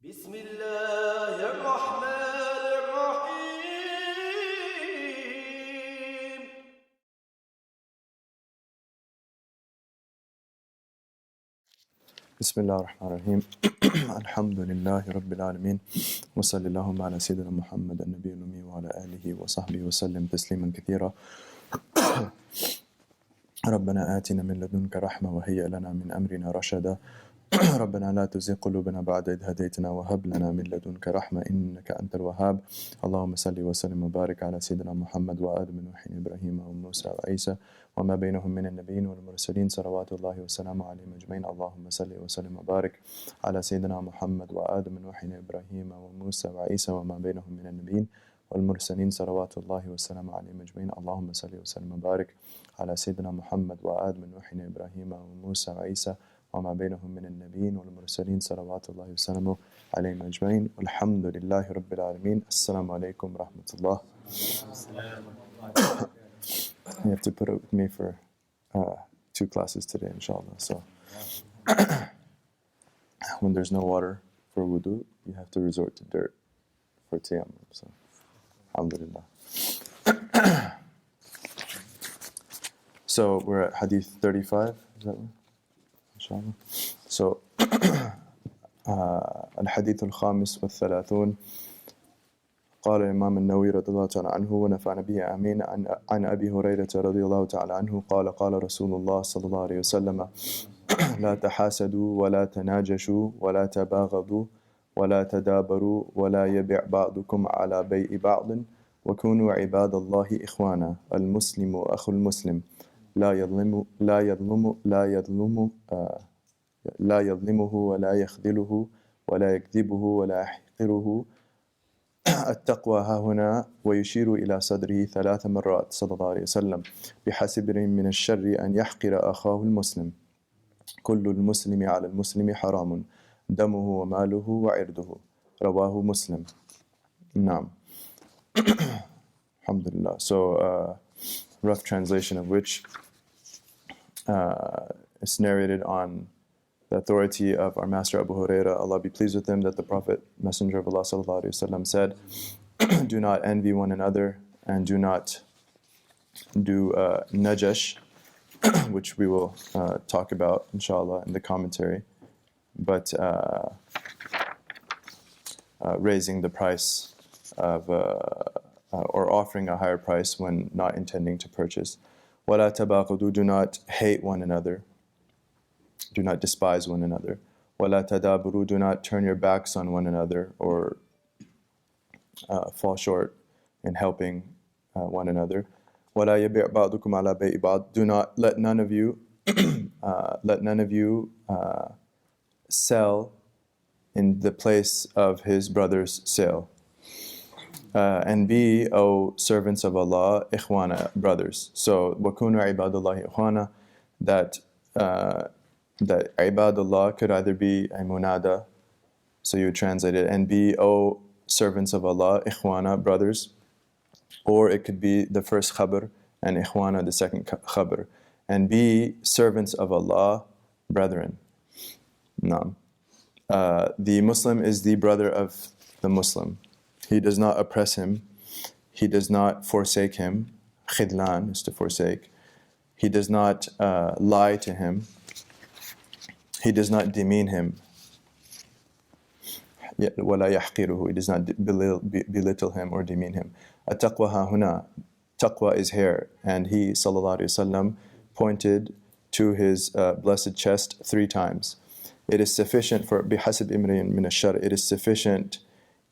Bismillah ar-Rahman ar-Rahim. Bismillah ar-Rahman ar-Rahim. Alhamdulillahi Rabbil Alameen. Wa sallallahu ala Sayyidina Muhammad an-Nabiy al-Ummi wa ala alihi wa sahbihi wa sallim tasliman kathira. ربنا آتنا من لدنك رحمة وهيئ لنا من أمرنا رشدا ربنا لا تزغ قلوبنا بعد إذ هديتنا وهب لنا من لدنك رحمة إنك أنت الوهاب اللهم صل وسلم وبارك على سيدنا محمد وآدم ونوح إبراهيم وموسى وعيسى وما بينهم من النبيين والمرسلين صلوات الله وسلامه عليهم أجمعين اللهم صل وسلم وبارك على سيدنا محمد وآدم ونوح إبراهيم وموسى وعيسى وما بينهم من النبيين والمرسلين صلوات الله وسلامه عليهم أجمعين اللهم صل وسلم وبارك على سيدنا محمد وآدم ونوح إبراهيم وموسى وعيسى وما بينهم من النبيين والمرسلين صلوات الله وسلامه عليهم أجمعين والحمد لله رب العالمين السلام عليكم ورحمة الله. You have to put up with me for 2 classes today, inshallah. So when there's no water for wudu, you have to resort to dirt for tayammum. So alhamdulillah. So we're at Hadith 35, is that right? Inshallah. So الحديث الخامس والثلاثون قال الإمام النووي رضي الله تعالى عنه ونفعنا به آمين عن أبي هريرة رضي الله تعالى عنه قال رسول الله صلى الله عليه وسلم لا تحاسدوا ولا تناجشوا ولا تباغضوا ولا تدابروا ولا يبع بعضكم على بيع بعض وكونوا عباد الله إخوانا المسلم أخو المسلم لا يظلمه ولا يخذله ولا يكذبه ولا يحقره التقوى ها هنا ويشير إلى صدره 3 مرات صلى الله عليه وسلم بحسب من الشر أن يحقر أخاه المسلم كل المسلم على المسلم حرام دمه وماله وعرضه رواه مسلم. نعم. Alhamdulillah. So rough translation of which is narrated on the authority of our master Abu Huraira, Allah be pleased with him, that the Prophet, Messenger of Allah sallallahu alaihi wasallam said, do not envy one another and do not do Najesh, which we will talk about inshallah in the commentary, but raising the price of or offering a higher price when not intending to purchase. وَلَا تَبَاغَضُوا, do not hate one another, do not despise one another. وَلَا تَدَابُرُوا, do not turn your backs on one another or fall short in helping one another. وَلَا يَبِعْ بَعْضُكُمْ عَلَى بَيْءِ بَعْضٍ, do not let none of you sell in the place of his brother's sale. And be, O servants of Allah, ikhwana, brothers. So, وَكُونُوا عِبَادَ اللَّهِ إِخْوَانًا, that ibadullah could either be a munada, so you would translate it, and be, O servants of Allah, ikhwana, brothers, or it could be the first khabar and ikhwana the second khabar, and be servants of Allah, brethren. No. The Muslim is the brother of the Muslim. He does not oppress him. He does not forsake him. Khidlan is to forsake. He does not lie to him. He does not demean him. وَلَا يَحْقِرُهُ, he does not belittle him or demean him. التقوى ها هنا, taqwa is here. And he, sallallahu alayhi wasallam, pointed to his blessed chest 3 times. It is sufficient for بِحَسِبْ إِمْرِئٍ مِنَ الشَّرِّ, it is sufficient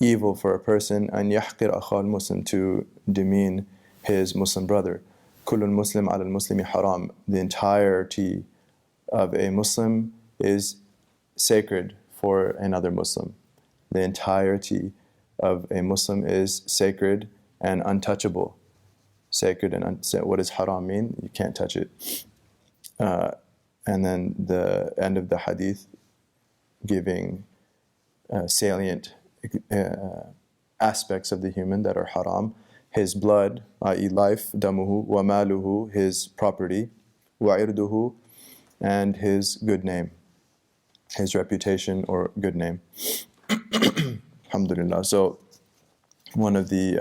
evil for a person أن يحقر أخاه المسلم, to demean his Muslim brother. كل المسلم على المسلم حرام, the entirety of a Muslim is sacred for another Muslim. The entirety of a Muslim is sacred and untouchable. Sacred and what does haram mean? You can't touch it. And then the end of the hadith giving salient aspects of the human that are haram. His blood, i.e. life, damuhu, wa maluhu, his property, wa irduhu, and his good name, his reputation or good name. Alhamdulillah. So one of the,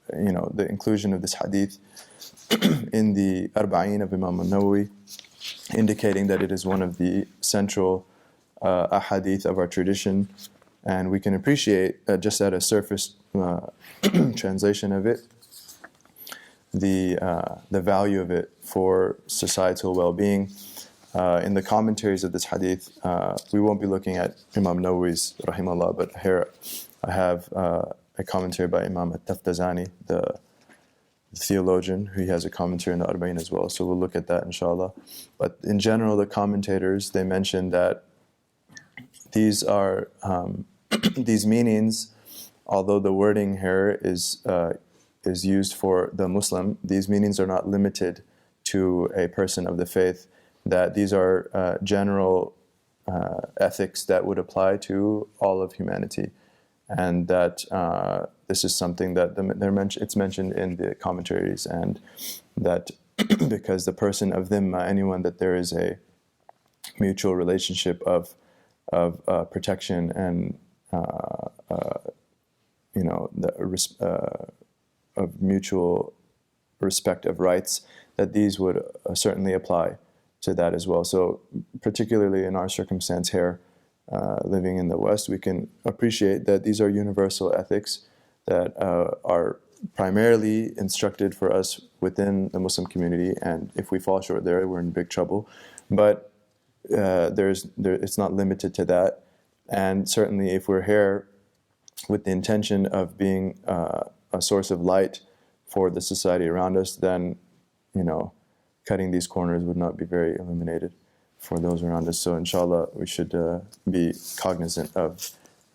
the inclusion of this hadith in the Arba'in of Imam al-Nawawi, indicating that it is one of the central ahadith of our tradition, and we can appreciate just at a surface translation of it, the value of it for societal well-being. In the commentaries of this hadith, we won't be looking at Imam Nawawi's rahimahullah, but here I have a commentary by Imam al-Taftazani, the theologian, who has a commentary in the Arba'in as well. So we'll look at that inshallah. But in general, the commentators, they mention that these are these meanings, although the wording here is used for the Muslim, these meanings are not limited to a person of the faith, that these are general ethics that would apply to all of humanity, and that this is something that it's mentioned in the commentaries, and that because the person of dhimma, anyone that there is a mutual relationship of protection and of mutual respect of rights, that these would certainly apply to that as well. So particularly in our circumstance here, living in the West, we can appreciate that these are universal ethics that are primarily instructed for us within the Muslim community, and if we fall short there, we're in big trouble. But it's not limited to that, and certainly if we're here with the intention of being a source of light for the society around us, then cutting these corners would not be very illuminated for those around us. So inshallah, we should be cognizant of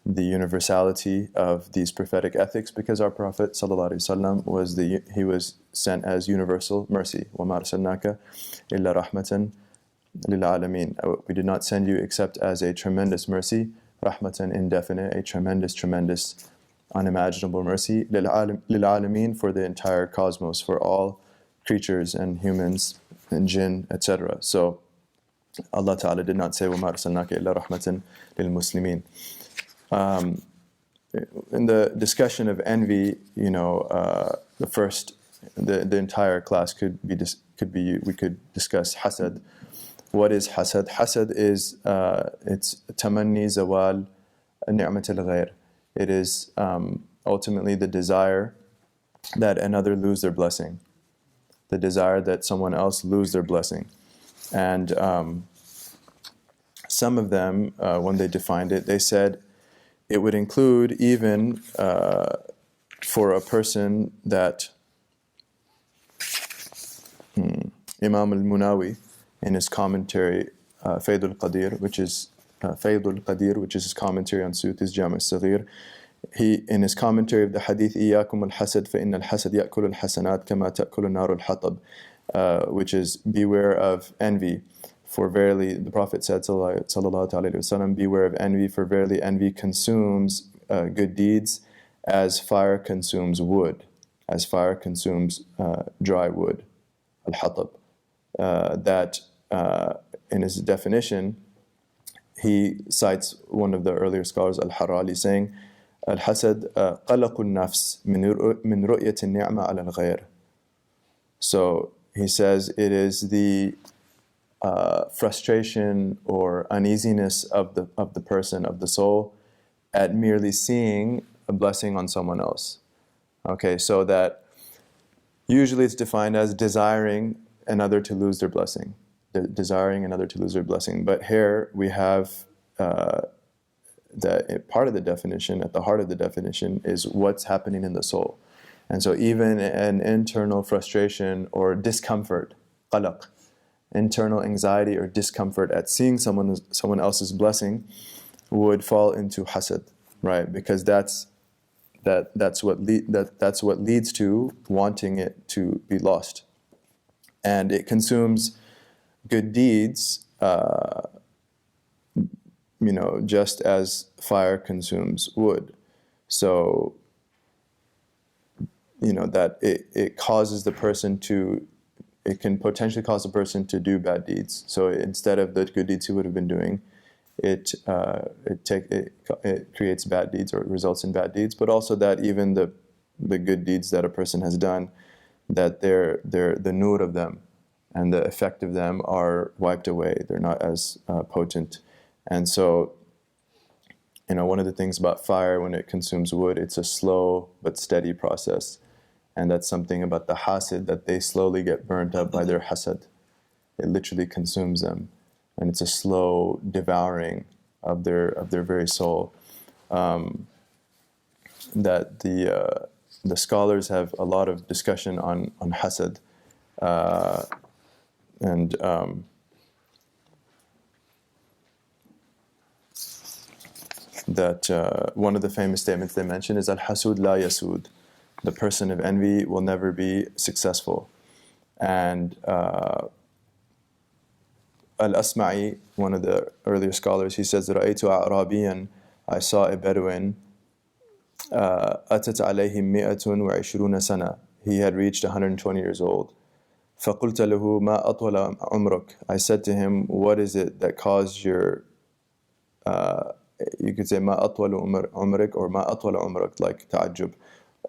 the universality of these prophetic ethics, because our Prophet ﷺ was sent as universal mercy. وَمَا أَرْسَلْنَاكَ إِلَّا رَحْمَةً لِلْعَالَمِينَ. We did not send you except as a tremendous mercy, rahmatan indefinite, a tremendous, unimaginable mercy, لِلْعَالَمِينَ, for the entire cosmos, for all creatures and humans and jinn, etc. So Allah Ta'ala did not say وَمَا أَرْسَلْنَاكَ إِلَّا رَحْمَةً لِلْمُسْلِمِينَ. In the discussion of envy, the entire class we could discuss hasad. What is hasad? Hasad is it's tamanni zawal ni'mat al-ghayr. It is ultimately the desire that another lose their blessing, the desire that someone else lose their blessing. And some of them, when they defined it, they said it would include even for a person that Imam al-Munawi, in his commentary, Fayd al-Qadir, which is his commentary on Suyuti's Jami' al-Saghir, he, in his commentary of the hadith, إِيَّاكُمُ الْحَسَدْ فَإِنَّ الْحَسَدْ يَأْكُلُ الْحَسَنَاتِ كَمَا تَأْكُلُ النَّارُ الْحَطَبِ, which is, beware of envy, for verily, the Prophet said, sallallahu alayhi wa sallam, beware of envy, for verily envy consumes good deeds as fire consumes wood, as fire consumes dry wood, al-hatab. That in his definition, he cites one of the earlier scholars, al-Harali, saying, al-hasad qalaqu an-nafs min ru'yati an-ni'ma 'ala al-ghayr. So he says it is the frustration or uneasiness of the person, of the soul, at merely seeing a blessing on someone else. Okay, so that usually it's defined as desiring another to lose their blessing, desiring another to lose their blessing. But here we have that part of the definition, at the heart of the definition, is what's happening in the soul. And so even an internal frustration or discomfort, qalaq, internal anxiety or discomfort at seeing someone else's blessing, would fall into hasad, right? Because that's what leads to wanting it to be lost, and it consumes good deeds, just as fire consumes wood. So that it causes the person to. It can potentially cause a person to do bad deeds. So instead of the good deeds he would have been doing, it creates bad deeds or results in bad deeds, but also that even the good deeds that a person has done, that the nur of them and the effect of them are wiped away. They're not as potent. And so, one of the things about fire, when it consumes wood, it's a slow but steady process. And that's something about the hasid, that they slowly get burnt up by their hasad. It literally consumes them. And it's a slow devouring of their very soul. That the scholars have a lot of discussion on hasad. That one of the famous statements they mention is al-hasud la yasud. The person of envy will never be successful. And Al-Asma'i, one of the earlier scholars, he says, رَأَيْتُ أَعْرَابِيًا, I saw a Bedouin, أَتَتْ عَلَيْهِ 120 سَنَةً. He had reached 120 years old. فَقُلْتَ لَهُ مَا أَطْوَلَ عُمْرُكَ. I said to him, what is it that caused your, you could say, مَا أَطْوَلُ عُمْرِكَ, or مَا أَطْوَلَ عُمْرُكَ, like ta'ajjub.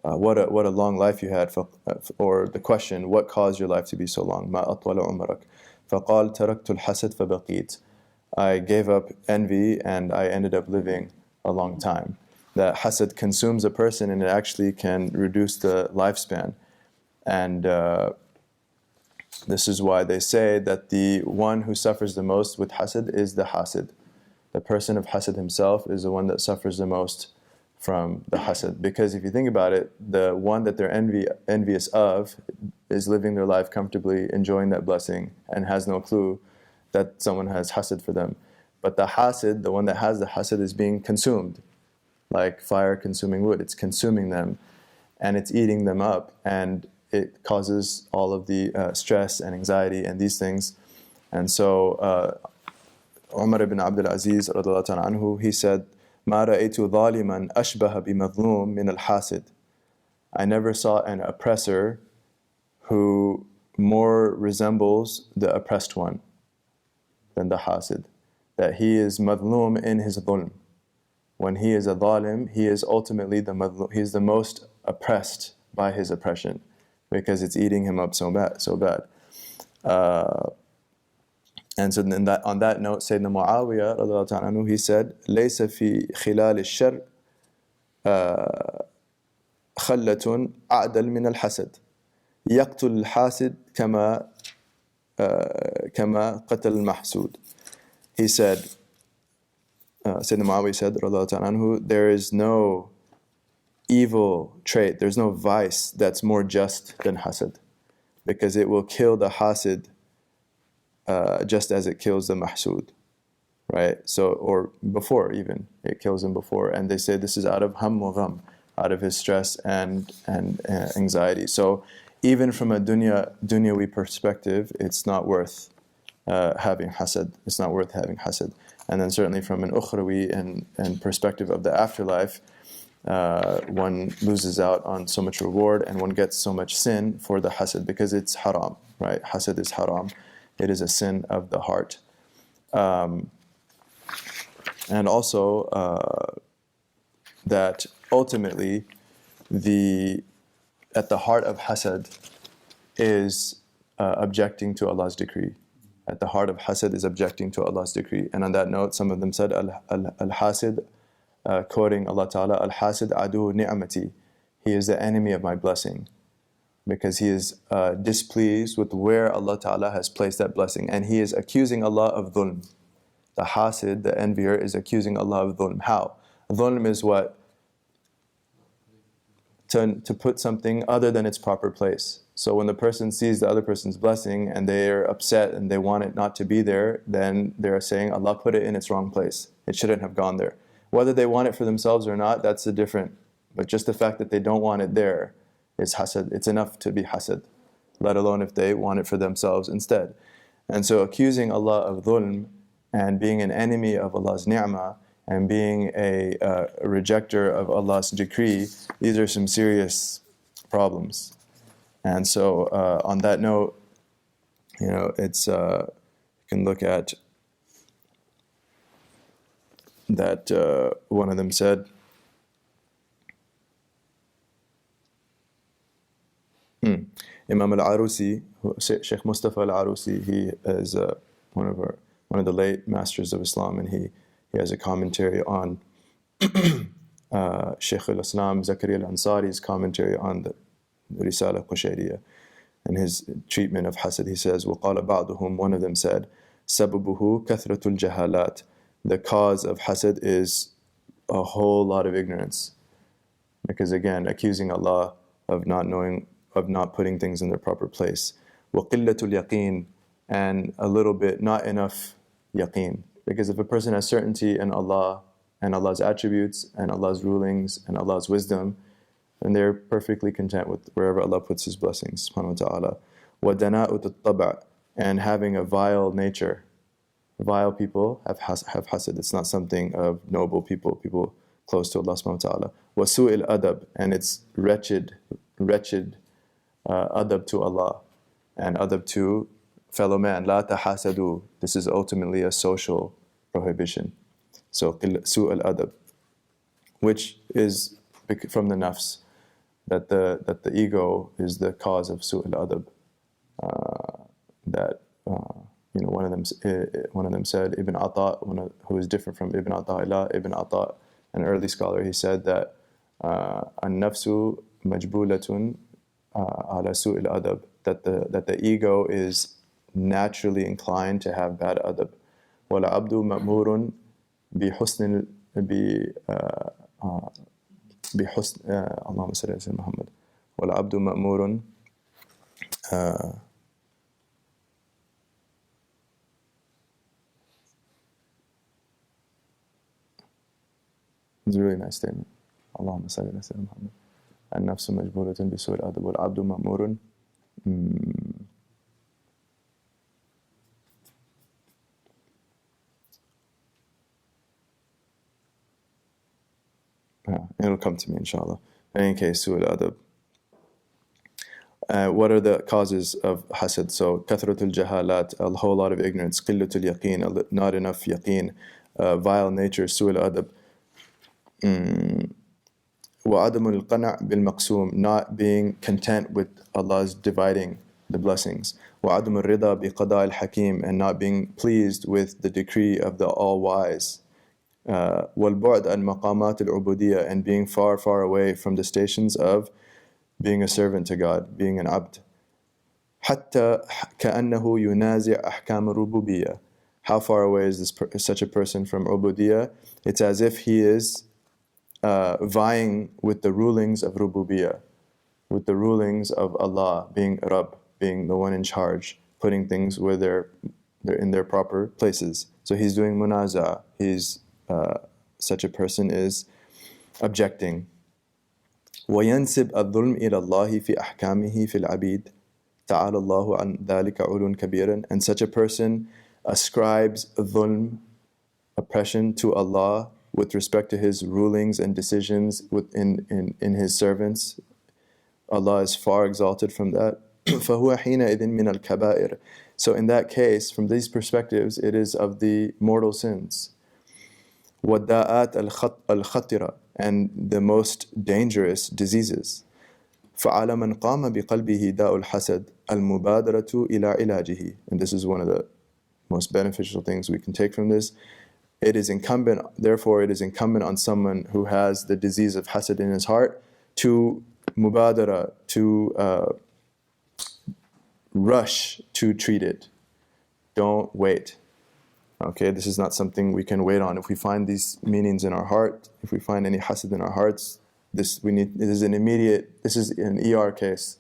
What a long life you had, or the question, what caused your life to be so long? مَا أَطْوَلَ عُمْرَكَ. فقال تركت الحسد فبقيت. I gave up envy and I ended up living a long time. That hasad consumes a person and it actually can reduce the lifespan. And this is why they say that the one who suffers the most with hasad is the hasid. The person of hasad himself is the one that suffers the most from the hasad. Because if you think about it, the one that they're envious of is living their life comfortably, enjoying that blessing, and has no clue that someone has hasad for them. But the hasid, the one that has the hasad, is being consumed, like fire consuming wood. It's consuming them, and it's eating them up, and it causes all of the stress and anxiety and these things. And so Umar ibn Abdul Aziz, radiyallahu ta'ala anhu, he said, مَا رَأَيْتُ ظَالِمًا أَشْبَهَ بِمَظْلُومٍ مِنَ الْحَاسِدِ. I never saw an oppressor who more resembles the oppressed one than the hasid. That he is madloom in his dhulm. When he is a dhalim, he is ultimately the madloom. He is the most oppressed by his oppression, because it's eating him up so bad. And so then on that note, Sayyidina Muawiyah, radiyallahu ta'ala anhu, he said, لَيْسَ فِي خِلَالِ الشَّرِّ خَلَّةٌ أَعْدَلْ مِنَ الْحَسَدِ يَقْتُلُ الْحَاسِدِ كَمَا قَتَلَ الْمَحْسُودِ. He said, Sayyidina Muawiyah said, radiyallahu ta'ala anhu, there is no evil trait, there's no vice that's more just than hasad, because it will kill the hasid just as it kills the mahsud, right? So, or before even, it kills him before. And they say this is out of ham wa gham, out of his stress and anxiety. So even from a dunyawi perspective, it's not worth having hasad. It's not worth having hasad. And then certainly from an ukhrawi and perspective of the afterlife, one loses out on so much reward, and one gets so much sin for the hasad, because it's haram, right? Hasad is haram. It is a sin of the heart. And also that ultimately at the heart of hasad is objecting to Allah's decree. At the heart of hasad is objecting to Allah's decree. And on that note, some of them said, Al-Hasid, quoting Allah Ta'ala, Al-Hasid adu ni'amati. He is the enemy of my blessing, because he is displeased with where Allah Ta'ala has placed that blessing. And he is accusing Allah of dhulm. The hasid, the envier, is accusing Allah of dhulm. How? Dhulm is what? To put something other than its proper place. So when the person sees the other person's blessing and they're upset and they want it not to be there, then they're saying Allah put it in its wrong place. It shouldn't have gone there. Whether they want it for themselves or not, that's a different. But just the fact that they don't want it there is hasad. It's enough to be hasad, let alone if they want it for themselves instead. And so accusing Allah of dhulm and being an enemy of Allah's ni'mah and being a rejecter of Allah's decree, these are some serious problems. And so on that note, it's you can look at that one of them said, Imam al-Arusi, Sheikh Mustafa al-Arusi, he is one of the late masters of Islam, and he has a commentary on Sheikh al-Islam Zakaria al-Ansari's commentary on the Risala Qushayriya and his treatment of Hasad. He says, وَقَالَ بَعْضُهُمْ, one of them said, سَبَبُهُ كَثْرَةُ الْجَهَالَاتِ, the cause of Hasad is a whole lot of ignorance. Because again, accusing Allah of not knowing, of not putting things in their proper place. وَقِلَّةُ الْيَقِينِ, and a little bit, not enough yaqeen. Because if a person has certainty in Allah and Allah's attributes and Allah's rulings and Allah's wisdom, then they're perfectly content with wherever Allah puts His blessings, subhanahu wa ta'ala. وَدَنَاءُ الطَّبْعِ, and having a vile nature. Vile people have hasad. It's not something of noble people, people close to Allah subhanahu wa ta'ala. وَسُوءِ الْأَدَبِ, and it's wretched adab to Allah and adab to fellow man. لَا تَحَاسَدُوا, this is ultimately a social prohibition. So سُوء الْأَدَبِ, which is from the nafs, that the ego is the cause of su'ul adab. One of them said, Ibn Ata, who is different from Ibn Ata'illah, Ibn Ata, an early scholar, he said that an-nafsu majbulatun ala su'il adab, that the ego is naturally inclined to have bad adab. Wala abdu ma'murun bi husn بحسن اللهم صل على سيدنا محمد والعبد مأمور It's a really nice statement. اللهم صل على سيدنا محمد النفس مجبولة بسوء الأدب والعبد مأمور it'll come to me, inshallah. In any case, su'ul adab. What are the causes of hasad? So, kathratul jahalat, a whole lot of ignorance, qillatul yaqeen, not enough yaqeen, vile nature, su'ul adab. Wa'adamul qana' bil maqsoom, not being content with Allah's dividing the blessings. Wa'adamul rida bi qada' al hakim, and not being pleased with the decree of the all-wise. وَالْبُعْدْ الْمَقَامَاتِ الْعُبُودِيَّةِ, and being far, far away from the stations of being a servant to God, being an abd. حَتَّى كَأَنَّهُ يُنَازِعْ أَحْكَامَ الرُّبُوبِيَّةِ. How far away is such a person from ubudiyya? It's as if he is vying with the rulings of rububiyyah, with the rulings of Allah, being Rabb, being the one in charge, putting things where they're in their proper places. So he's doing munaza, such a person is objecting. وَيَنْسِبْ الظُّلْمِ إِلَى اللَّهِ فِي أَحْكَامِهِ فِي الْعَبِيدِ تَعَالَى اللَّهُ عَنْ ذَلِكَ عُلٌ كَبِيرًا. And such a person ascribes dhulm, oppression, to Allah with respect to His rulings and decisions in His servants. Allah is far exalted from that. فَهُوَ حِينَئِذٍ مِنَ الْكَبَائِرِ. So in that case, from these perspectives, it is of the mortal sins. وَالدَّاءَاتِ الْخَطِرَةِ, and the most dangerous diseases. فَعَلَى مَنْ قَامَ بِقَلْبِهِ دَاءُ الْحَسَدِ الْمُبَادَرَةُ إِلَى عِلَاجِهِ. And this is one of the most beneficial things we can take from this. Therefore it is incumbent on someone who has the disease of hasad in his heart to mubadara, to rush to treat it. Don't wait. Okay, this is not something we can wait on. If we find these meanings in our heart, if we find any hasad in our hearts, this is an ER case.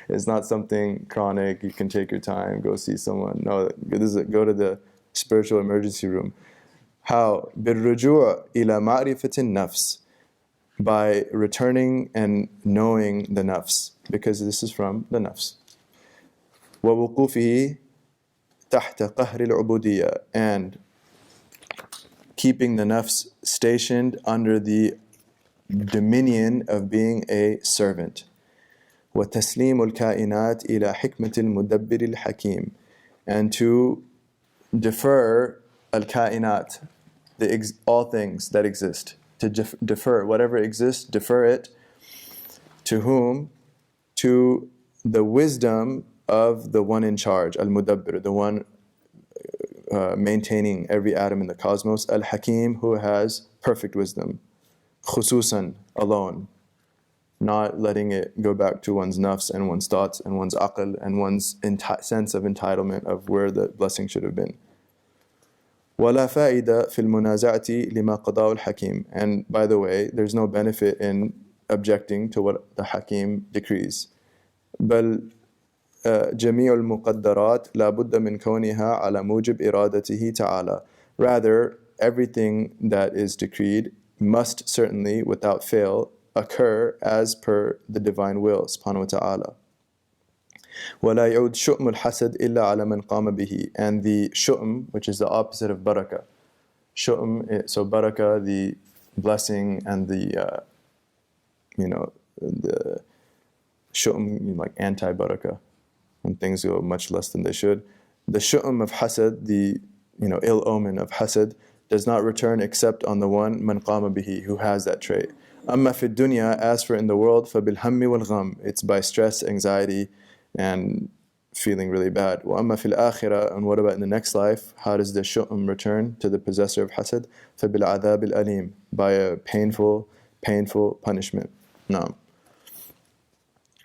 It's not something chronic. You can take your time, go see someone. No, go to the spiritual emergency room. How? بِالرُّجُوعِ إِلَى مَعْرِفَةِ النَّفْسِ, by returning and knowing the nafs, because this is from the nafs. وَوُقُوفِهِ تَحْتَ قَهْرِ الْعُبُودِيَّةِ, and keeping the nafs stationed under the dominion of being a servant. وَتَسْلِيمُ الْكَائِنَاتِ إِلَى حِكْمَةِ الْمُدَبِّرِ الْحَكِيمِ, and to defer al-kainat, all things that exist. To defer whatever exists, defer it. To whom? To the wisdom of the one in charge, al-mudabbir, the one maintaining every atom in the cosmos, al-hakim, who has perfect wisdom, khususan, alone, not letting it go back to one's nafs and one's thoughts and one's aql and one's sense of entitlement of where the blessing should have been. وَلَا فَائِدَ فِي الْمُنَازَعَةِ لِمَا قَضَاهُ الْحَكِيمُ. And by the way, there's no benefit in objecting to what the Hakim decrees. بل جميع المقدرات لا بد من كونها على موجب إرادته تعالى. Rather, everything that is decreed must certainly, without fail, occur as per the divine will, subhanahu wa ta'ala. وَلَا يعود شؤم الحسد إلا على من قام به. And the shu'm, which is the opposite of barakah. Shu'm, so barakah, the blessing, and the, the shu'm, like anti-barakah, when things go much less than they should. The shu'm of hasad, the ill omen of hasad, does not return except on the one man qama bihi, who has that trait. Amma fi dunya, as for in the world, fabil hammi wal gham, it's by stress, anxiety, and feeling really bad. Wa amma fil akhirah, and what about in the next life? How does the shu'm return to the possessor of hasad? Fabil adhab al alim, by a painful punishment. No.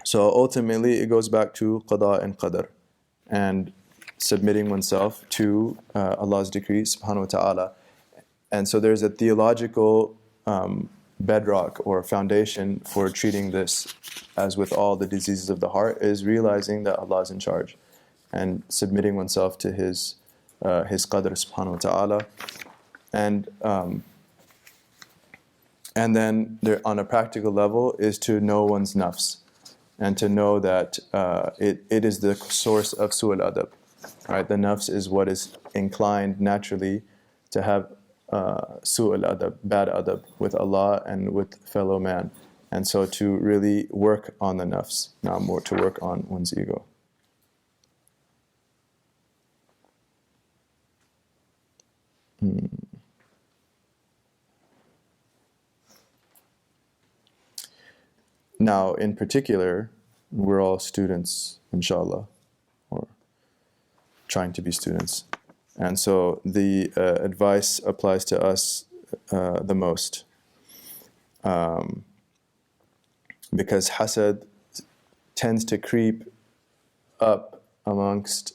So ultimately, it goes back to qada and qadar, and submitting oneself to Allah's decree, subhanahu wa ta'ala. And so there's a theological bedrock or foundation for treating this, as with all the diseases of the heart, is realizing that Allah is in charge and submitting oneself to His qadr, subhanahu wa ta'ala. And then there, on a practical level, is to know one's nafs, and to know that it is the source of su'al adab. Right? The nafs is what is inclined naturally to have su'al adab, bad adab, with Allah and with fellow man. And so to really work on the nafs, not more to work on one's ego. Now, in particular, we're all students, inshallah, or trying to be students. And so the advice applies to us the most. Because hasad tends to creep up amongst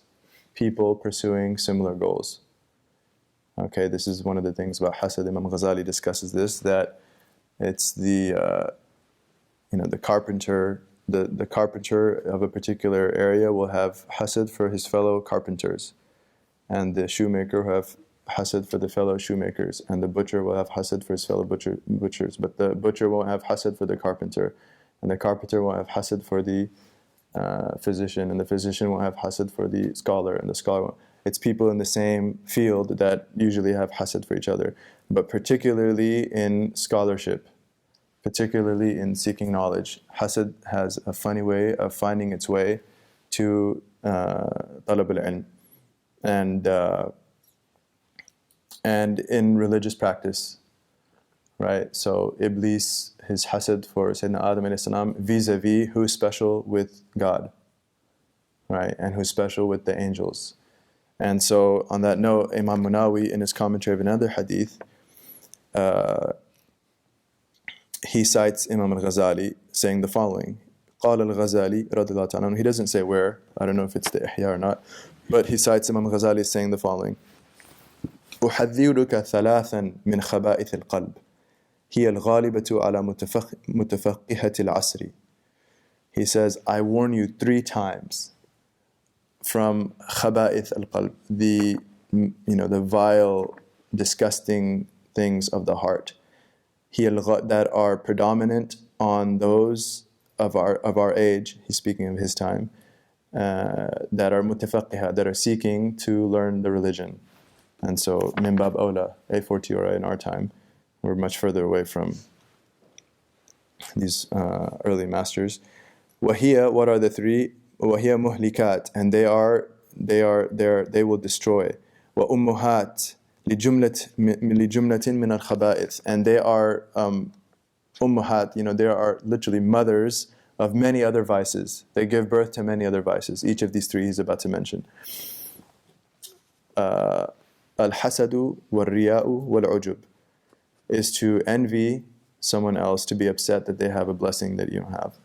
people pursuing similar goals. Okay, this is one of the things about hasad. Imam Ghazali discusses this, that it's the carpenter, the carpenter of a particular area will have hasad for his fellow carpenters, and the shoemaker will have hasad for the fellow shoemakers, and the butcher will have hasad for his fellow butchers, but the butcher won't have hasad for the carpenter, and the carpenter won't have hasad for the physician, and the physician won't have hasad for the scholar, and the scholar won't. It's people in the same field that usually have hasad for each other, but particularly in scholarship, particularly in seeking knowledge, hasad has a funny way of finding its way to talab al-ilm, and in religious practice, right? So Iblis, his hasad for Sayyidina Adam alayhi salam, vis-a-vis who's special with God, right? And who's special with the angels. And so on that note, Imam Munawi, in his commentary of another hadith, he cites Imam al-Ghazali saying the following. قال الغزالي رضي الله تعالى عنه. He doesn't say where, I don't know if it's the Ihya or not, but he cites Imam al-Ghazali saying the following. أحذرك ثلاثا من خبائث القلب هي الغالبة على متفقهة العصر. He says, I warn you 3 times from khaba'ith al-qalb, the vile, disgusting things of the heart, that are predominant on those of our age. He's speaking of his time, that are mutafaqqiha, that are seeking to learn the religion. And so min bab awla, A40 in our time, we're much further away from these early masters. Wahiya, what are the 3? Wahiya muhlikat, and they will destroy. Wa ummuhat, لجملة من الخبائث, and they are ummahat, they are literally mothers of many other vices. They give birth to many other vices. Each of these three he's about to mention. Al-hasadu wal-riya'u wal-ujub is to envy someone else, to be upset that they have a blessing that you don't have.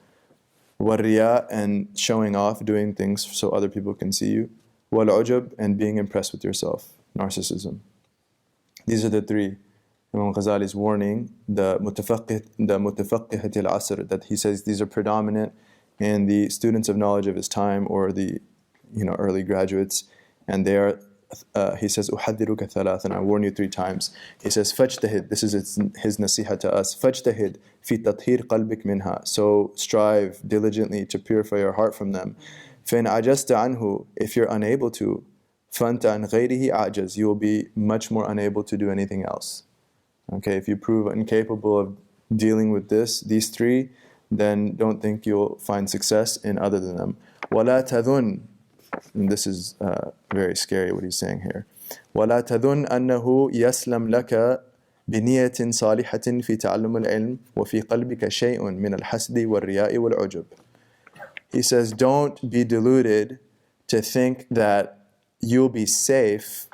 Wal-riya, and showing off, doing things so other people can see you. Wal-ujub, and being impressed with yourself, narcissism. These are the three. Imam Ghazali is warning the mutafaqqihat al-asr, that he says these are predominant in the students of knowledge of his time, or the early graduates, and they are he says uhadhiruka thalathan, I warn you 3 times. He says fajtahid, this is his nasiha to us, fajtahid fi tathhir qalbik minha, so strive diligently to purify your heart from them. فإن عجزت عنه, if you're unable to, فأنت عن غيره عاجز, you will be much more unable to do anything else. Okay, if you prove incapable of dealing with these 3, then don't think you'll find success in other than them. ولا تظن, and this is very scary what he's saying here. ولا تظن أنه يسلم لك بنية صالحة في تعلم العلم وفي قلبك شيء من الحسد والرياء والعجب. He says, don't be deluded to think that you'll be safe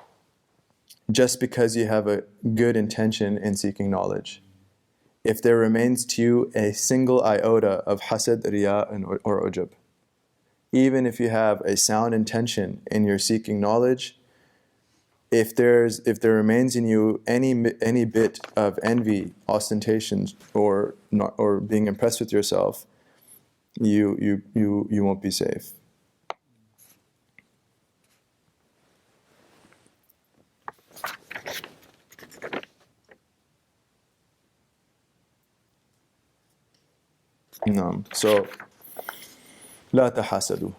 just because you have a good intention in seeking knowledge. If there remains to you a single iota of hasad, riya, or ujub, even if you have a sound intention in your seeking knowledge, if there remains in you any bit of envy, ostentation, or being impressed with yourself, you won't be safe. No. So, لا تحاسدوا.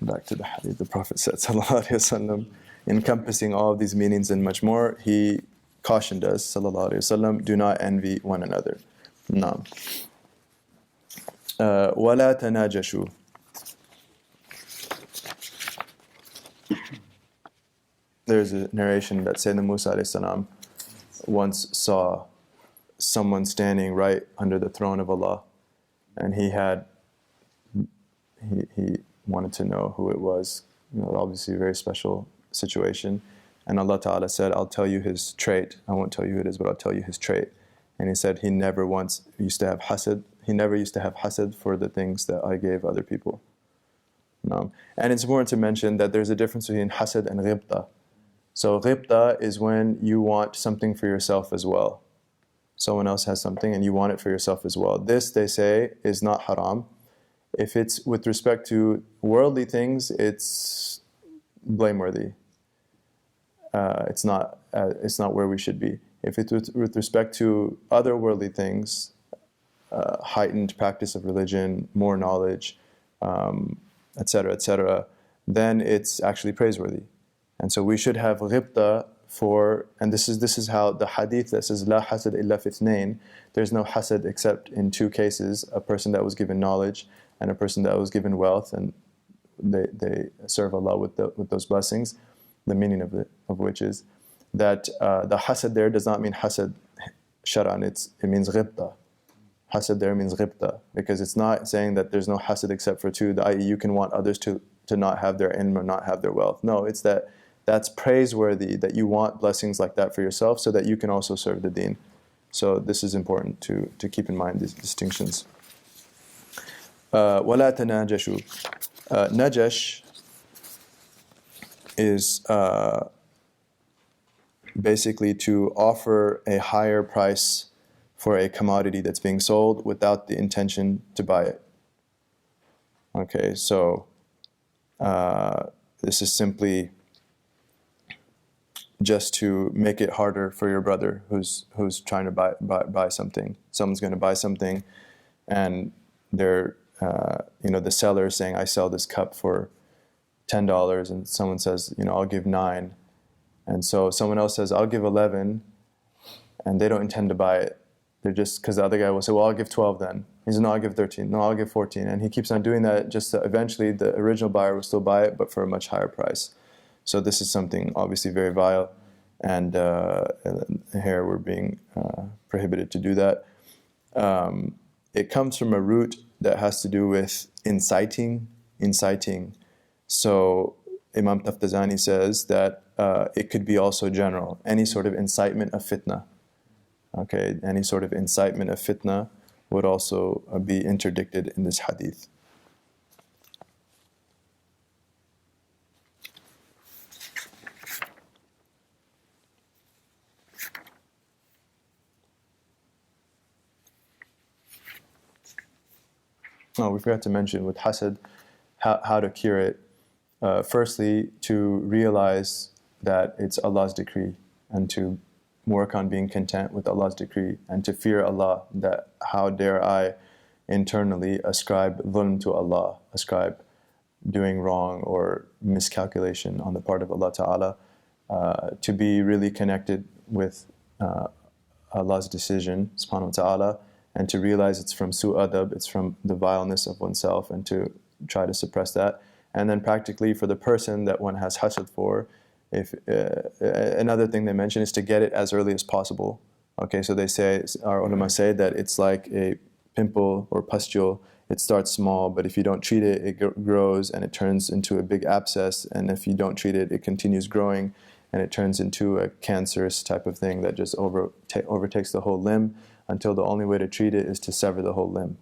Back to the hadith, the Prophet said, sallallahu alaihi wasallam, encompassing all of these meanings and much more, he cautioned us, sallallahu alaihi wasallam, do not envy one another. No. ولا تناجشوا. There's a narration that Sayyidina Musa alayhi salam once saw someone standing right under the throne of Allah, and he wanted to know who it was. Obviously a very special situation. And Allah Ta'ala said, I'll tell you his trait. I won't tell you who it is, but I'll tell you his trait. And he said he never once used to have hasad. He never used to have hasad for the things that I gave other people. No. And it's important to mention that there's a difference between hasad and ghibta. So ghibta is when you want something for yourself as well. Someone else has something and you want it for yourself as well. This, they say, is not haram. If it's with respect to worldly things, it's blameworthy. It's not where we should be. If it's with respect to other worldly things, heightened practice of religion, more knowledge, etc., then it's actually praiseworthy. And so we should have ghibta for, and this is how the hadith that says la hasad illa fi ithnain, there's no hasad except in 2 cases, a person that was given knowledge and a person that was given wealth, and they serve Allah with those blessings. The meaning of which is that the hasad there does not mean hasad shar'an, it means ghibta. Hasad there means ghibta, because it's not saying that there's no hasad except for 2, i.e. you can want others to not have their ilm or not have their wealth. No, it's that's praiseworthy, that you want blessings like that for yourself so that you can also serve the deen. So this is important to keep in mind, these distinctions. وَلَا تَنَاجَشُوا. Najesh is basically to offer a higher price for a commodity that's being sold without the intention to buy it. Okay, so this is simply just to make it harder for your brother who's trying to buy something. Someone's going to buy something, and they're the seller is saying, I sell this cup for $10, and someone says, I'll give 9, and so someone else says, I'll give 11, and they don't intend to buy it. They're just, because the other guy will say, well, I'll give 12 then. He says, no, I'll give 13. No, I'll give 14. And he keeps on doing that just to eventually the original buyer will still buy it, but for a much higher price. So this is something obviously very vile. and here we're being prohibited to do that. It comes from a root that has to do with inciting. So Imam Taftazani says that it could be also general, any sort of incitement of fitna. Okay, any sort of incitement of fitna would also be interdicted in this hadith. Oh, we forgot to mention with hasad how to cure it. Firstly, to realize that it's Allah's decree and to work on being content with Allah's decree and to fear Allah, that how dare I internally ascribe dhulm to Allah, ascribe doing wrong or miscalculation on the part of Allah Ta'ala, to be really connected with Allah's decision, subhanahu wa ta'ala, and to realize it's from su'adab, it's from the vileness of oneself, and to try to suppress that. And then practically for the person that one has hasad for, if another thing they mention is to get it as early as possible. Okay, so they say, our ulama say that it's like a pimple or pustule. It starts small, but if you don't treat it, it grows and it turns into a big abscess. And if you don't treat it, it continues growing and it turns into a cancerous type of thing that just overtakes the whole limb, until the only way to treat it is to sever the whole limb.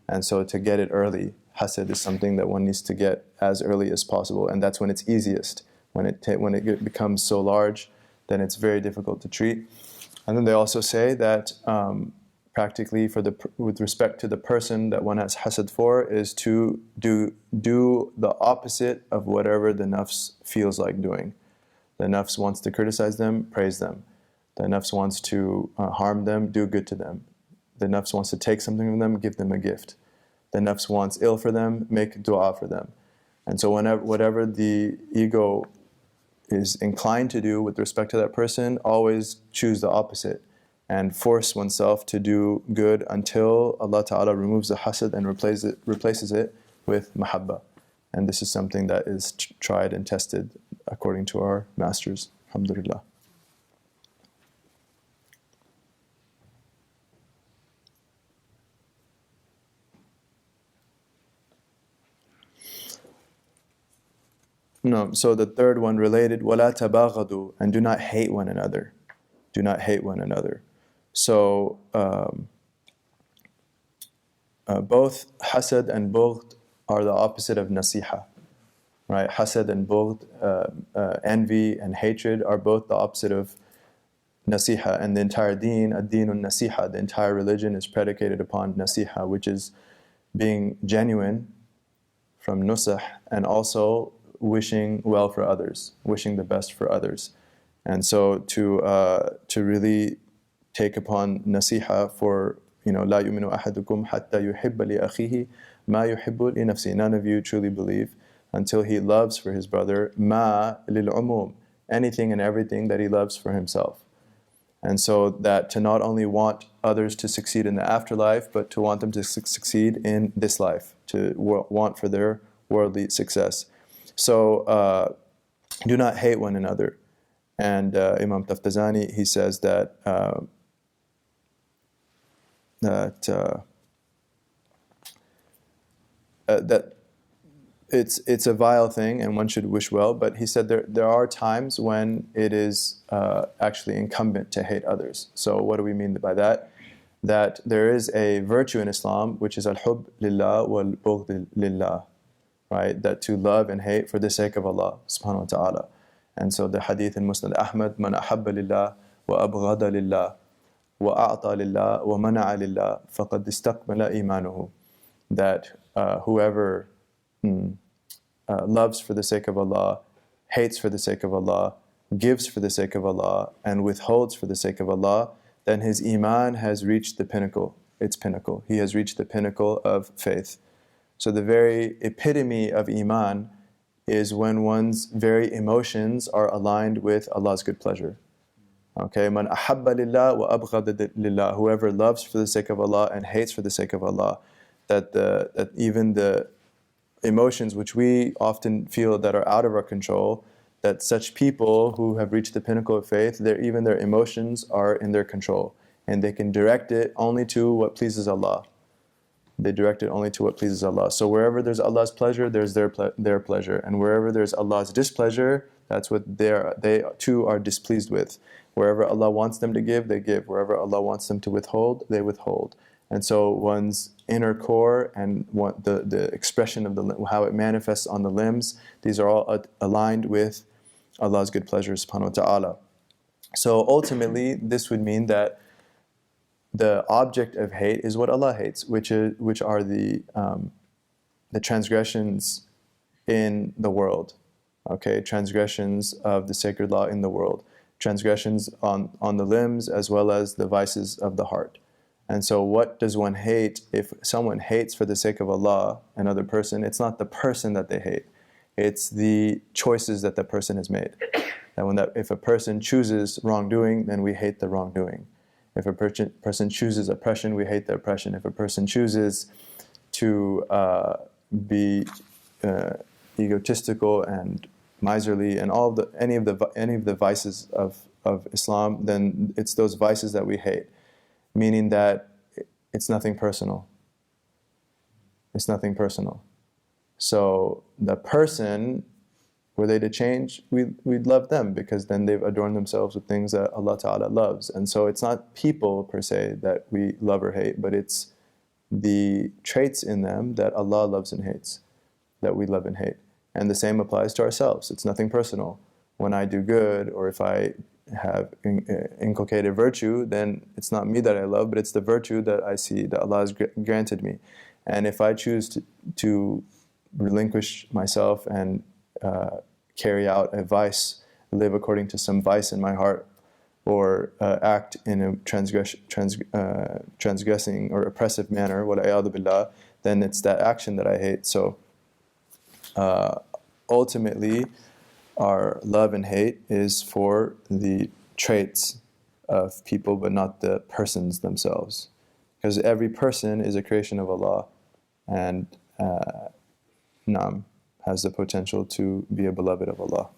And so to get it early, hasad is something that one needs to get as early as possible, and that's when it's easiest. When it becomes so large, then it's very difficult to treat. And then they also say that practically with respect to the person that one has hasad for, is to do the opposite of whatever the nafs feels like doing. The nafs wants to criticize them, praise them. The nafs wants to harm them, do good to them. The nafs wants to take something from them, give them a gift. The nafs wants ill for them, make dua for them. And so whatever the ego is inclined to do with respect to that person, always choose the opposite and force oneself to do good until Allah Ta'ala removes the hasad and replaces it with mahabba. And this is something that is tried and tested according to our masters. Alhamdulillah. No, so the third one related, وَلَا تَبَاغَضُوا, and do not hate one another. Do not hate one another. So both hasad and bughd are the opposite of nasiha, right? Hasad and bughd, envy and hatred are both the opposite of nasiha. And the entire deen, ad-deenun nasiha, the entire religion is predicated upon nasiha, which is being genuine from nusah, and also wishing well for others, wishing the best for others. And so to really take upon nasiha for, لا يؤمن أحدكم حتى يحب لأخيه ما يحب لنفسه. None of you truly believe until he loves for his brother ما للعموم, anything and everything that he loves for himself. And so that to not only want others to succeed in the afterlife, but to want them to succeed in this life, to want for their worldly success. So do not hate one another. And Imam Taftazani, he says that that it's a vile thing and one should wish well, but he said there are times when it is actually incumbent to hate others. So what do we mean by that? That there is a virtue in Islam which is al-hub lillah wal-bughd lillah, right? That to love and hate for the sake of Allah subhanahu wa ta'ala. And so the hadith in Musnad Ahmad, man ahabba lillah wa abghada lillah wa a'ta lillah wa mana'a lillah faqad istaqbala imanuhu. That whoever loves for the sake of Allah, hates for the sake of Allah, gives for the sake of Allah, and withholds for the sake of Allah, then his iman has reached the pinnacle, its pinnacle. He has reached the pinnacle of faith. So the very epitome of iman is when one's very emotions are aligned with Allah's good pleasure. Okay, man ahabba lillah wa abghada lillah. Whoever loves for the sake of Allah and hates for the sake of Allah, that even the emotions which we often feel that are out of our control, that such people who have reached the pinnacle of faith, even their emotions are in their control, and they can direct it only to what pleases Allah. They direct it only to what pleases Allah. So wherever there's Allah's pleasure, there's their pleasure, and wherever there's Allah's displeasure, that's what they too are displeased with. Wherever Allah wants them to give, they give. Wherever Allah wants them to withhold, they withhold. And so one's inner core and the expression of how it manifests on the limbs, these are all aligned with Allah's good pleasure, subhanahu wa ta'ala. So ultimately, this would mean that the object of hate is what Allah hates, which are the transgressions in the world, okay? Transgressions of the sacred law in the world, transgressions on the limbs as well as the vices of the heart. And so what does one hate? If someone hates for the sake of Allah another person, it's not the person that they hate, it's the choices that the person has made. If a person chooses wrongdoing, then we hate the wrongdoing. If a person chooses oppression, we hate the oppression. If a person chooses to be egotistical and miserly and any of the vices of Islam, then it's those vices that we hate. Meaning that it's nothing personal. It's nothing personal. So the person, were they to change, we'd love them, because then they've adorned themselves with things that Allah Ta'ala loves. And so it's not people per se that we love or hate, but it's the traits in them that Allah loves and hates, that we love and hate. And the same applies to ourselves. It's nothing personal. When I do good, or if I have inculcated virtue, then it's not me that I love, but it's the virtue that I see that Allah has granted me. And if I choose to relinquish myself and carry out a vice, live according to some vice in my heart, or act in a transgressing or oppressive manner, wal'iyadu billah, then it's that action that I hate. So ultimately, our love and hate is for the traits of people, but not the persons themselves. Because every person is a creation of Allah, and has the potential to be a beloved of Allah.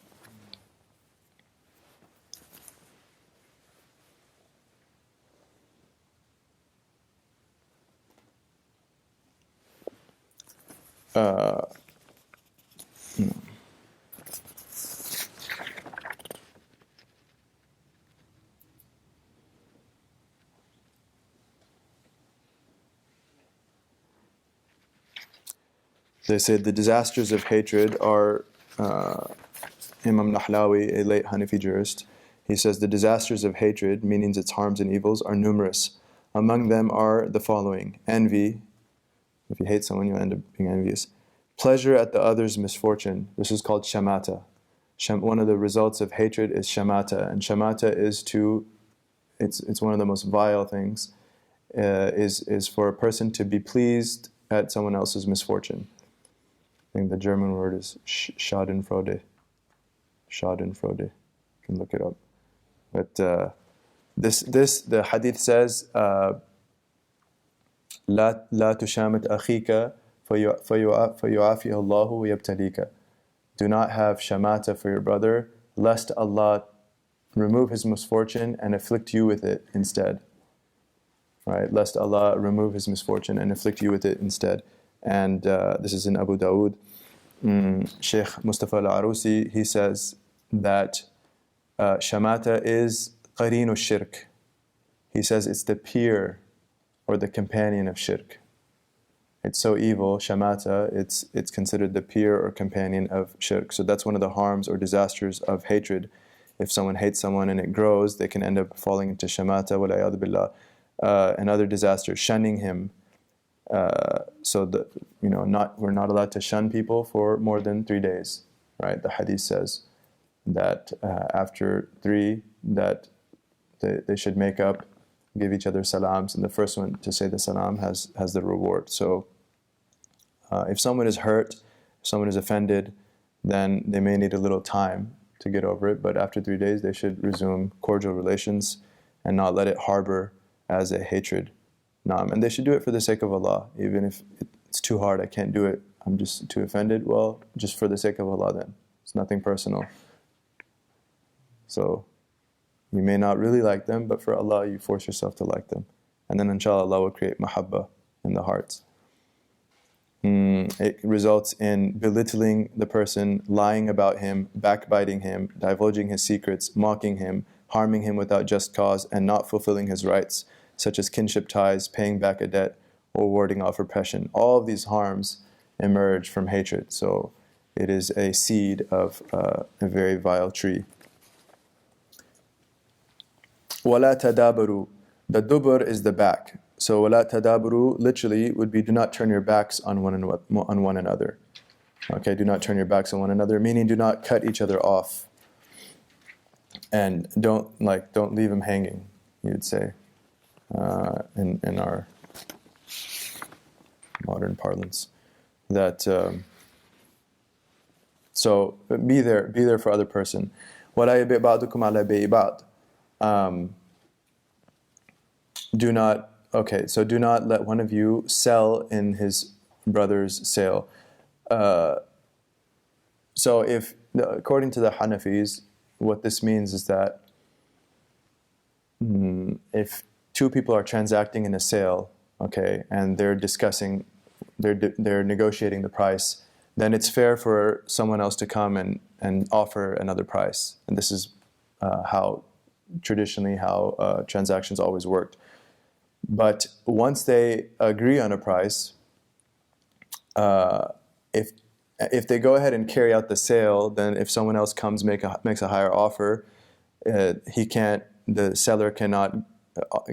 They said the disasters of hatred are, Imam Nahlawi, a late Hanafi jurist, he says the disasters of hatred, meaning its harms and evils, are numerous. Among them are the following: envy. If you hate someone, you'll end up being envious. Pleasure at the other's misfortune. This is called shamata. One of the results of hatred is shamata, and shamata is it's one of the most vile things, is for a person to be pleased at someone else's misfortune. I think the German word is Schadenfreude. Schadenfreude. You can look it up. But the hadith says, لا تشامت أخيك فيعافيه الله ويبتليك. Do not have shamata for your brother, lest Allah remove his misfortune and afflict you with it instead. Right? Lest Allah remove his misfortune and afflict you with it instead. And this is in Abu Dawood. Sheikh Mustafa al-Arusi, he says that shamata is qarinu shirk. He says it's the peer or the companion of shirk. It's so evil, shamata, it's considered the peer or companion of shirk. So that's one of the harms or disasters of hatred. If someone hates someone and it grows, they can end up falling into shamata, wal'iyadu billah. Another disaster, shunning him. We're not allowed to shun people for more than 3 days, right? The hadith says that after 3, that they should make up, give each other salams, and the first one to say the salam has the reward. So if someone is hurt, if someone is offended, then they may need a little time to get over it, but after 3 days they should resume cordial relations and not let it harbor as a hatred. And they should do it for the sake of Allah. Even if it's too hard, I can't do it, I'm just too offended, well, just for the sake of Allah then. It's nothing personal. So you may not really like them, but for Allah, you force yourself to like them. And then inshallah, Allah will create mahabbah in the hearts. It results in belittling the person, lying about him, backbiting him, divulging his secrets, mocking him, harming him without just cause, and not fulfilling his rights, such as kinship ties, paying back a debt, or warding off oppression. All of these harms emerge from hatred. So it is a seed of a very vile tree. وَلَا تَدَابَرُوا. The dubur is the back. So وَلَا تَدَابَرُوا literally would be do not turn your backs on one another. Okay, do not turn your backs on one another, meaning do not cut each other off. And don't leave them hanging, you'd say, in our modern parlance. That so be there for other person. وَلَا يَبِعْ بَعْضُكُمْ عَلَى بَيْعِ بَعْضٍ. Do not let one of you sell in his brother's sale. So according to the Hanafis, what this means is that if two people are transacting in a sale, okay, and they're discussing, they're negotiating the price, then it's fair for someone else to come and offer another price. And this is traditionally how transactions always worked. But once they agree on a price, if they go ahead and carry out the sale, then if someone else comes makes a higher offer, the seller cannot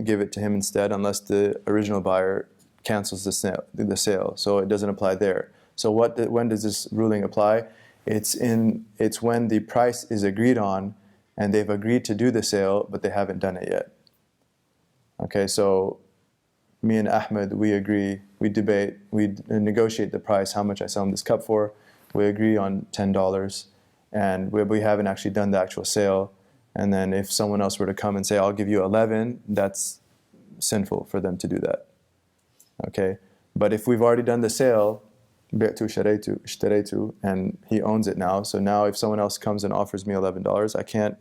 give it to him instead unless the original buyer cancels the sale. So it doesn't apply there. So when does this ruling apply? It's when the price is agreed on and they've agreed to do the sale, but they haven't done it yet. Okay, so me and Ahmed, we agree, we debate, we negotiate the price, how much I sell him this cup for. We agree on $10, and we haven't actually done the actual sale. And then if someone else were to come and say, I'll give you 11, that's sinful for them to do that. Okay, but if we've already done the sale, bi'tu shtaraytu, and he owns it now, so now if someone else comes and offers me $11, I can't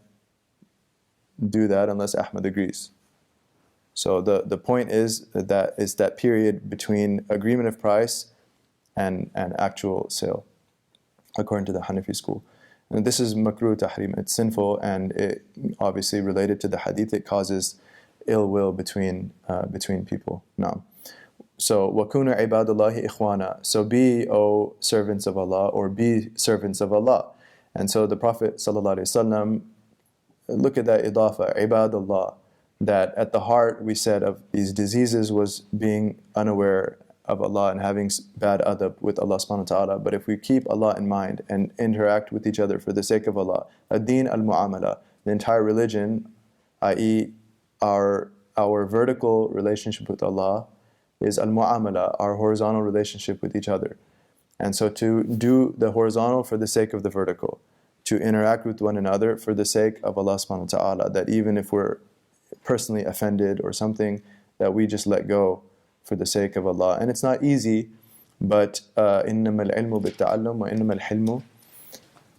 do that unless Ahmed agrees. So the point is that period between agreement of price and actual sale, according to the Hanafi school. And this is makruh tahrim. It's sinful, and it obviously related to the hadith. It causes ill will between people. No. So وَكُونُوا عِبَادَ اللَّهِ إِخْوَانًا. So be, O servants of Allah, or be servants of Allah. And so the Prophet ﷺ, look at that idafa, عِبَادَ Allah. That at the heart, we said, of these diseases was being unaware of Allah and having bad adab with Allah subhanahu wa ta'ala. But if we keep Allah in mind and interact with each other for the sake of Allah, ad-din al-mu'amala, the entire religion, i.e. our vertical relationship with Allah, is al-mu'amala, our horizontal relationship with each other. And so to do the horizontal for the sake of the vertical, to interact with one another for the sake of Allah subhanahu wa ta'ala, that even if we're personally offended or something, that we just let go for the sake of Allah. And it's not easy, but إِنَّمَا الْعِلْمُ بِالتَّعَلُّمُ وَإِنَّمَا الْحِلْمُ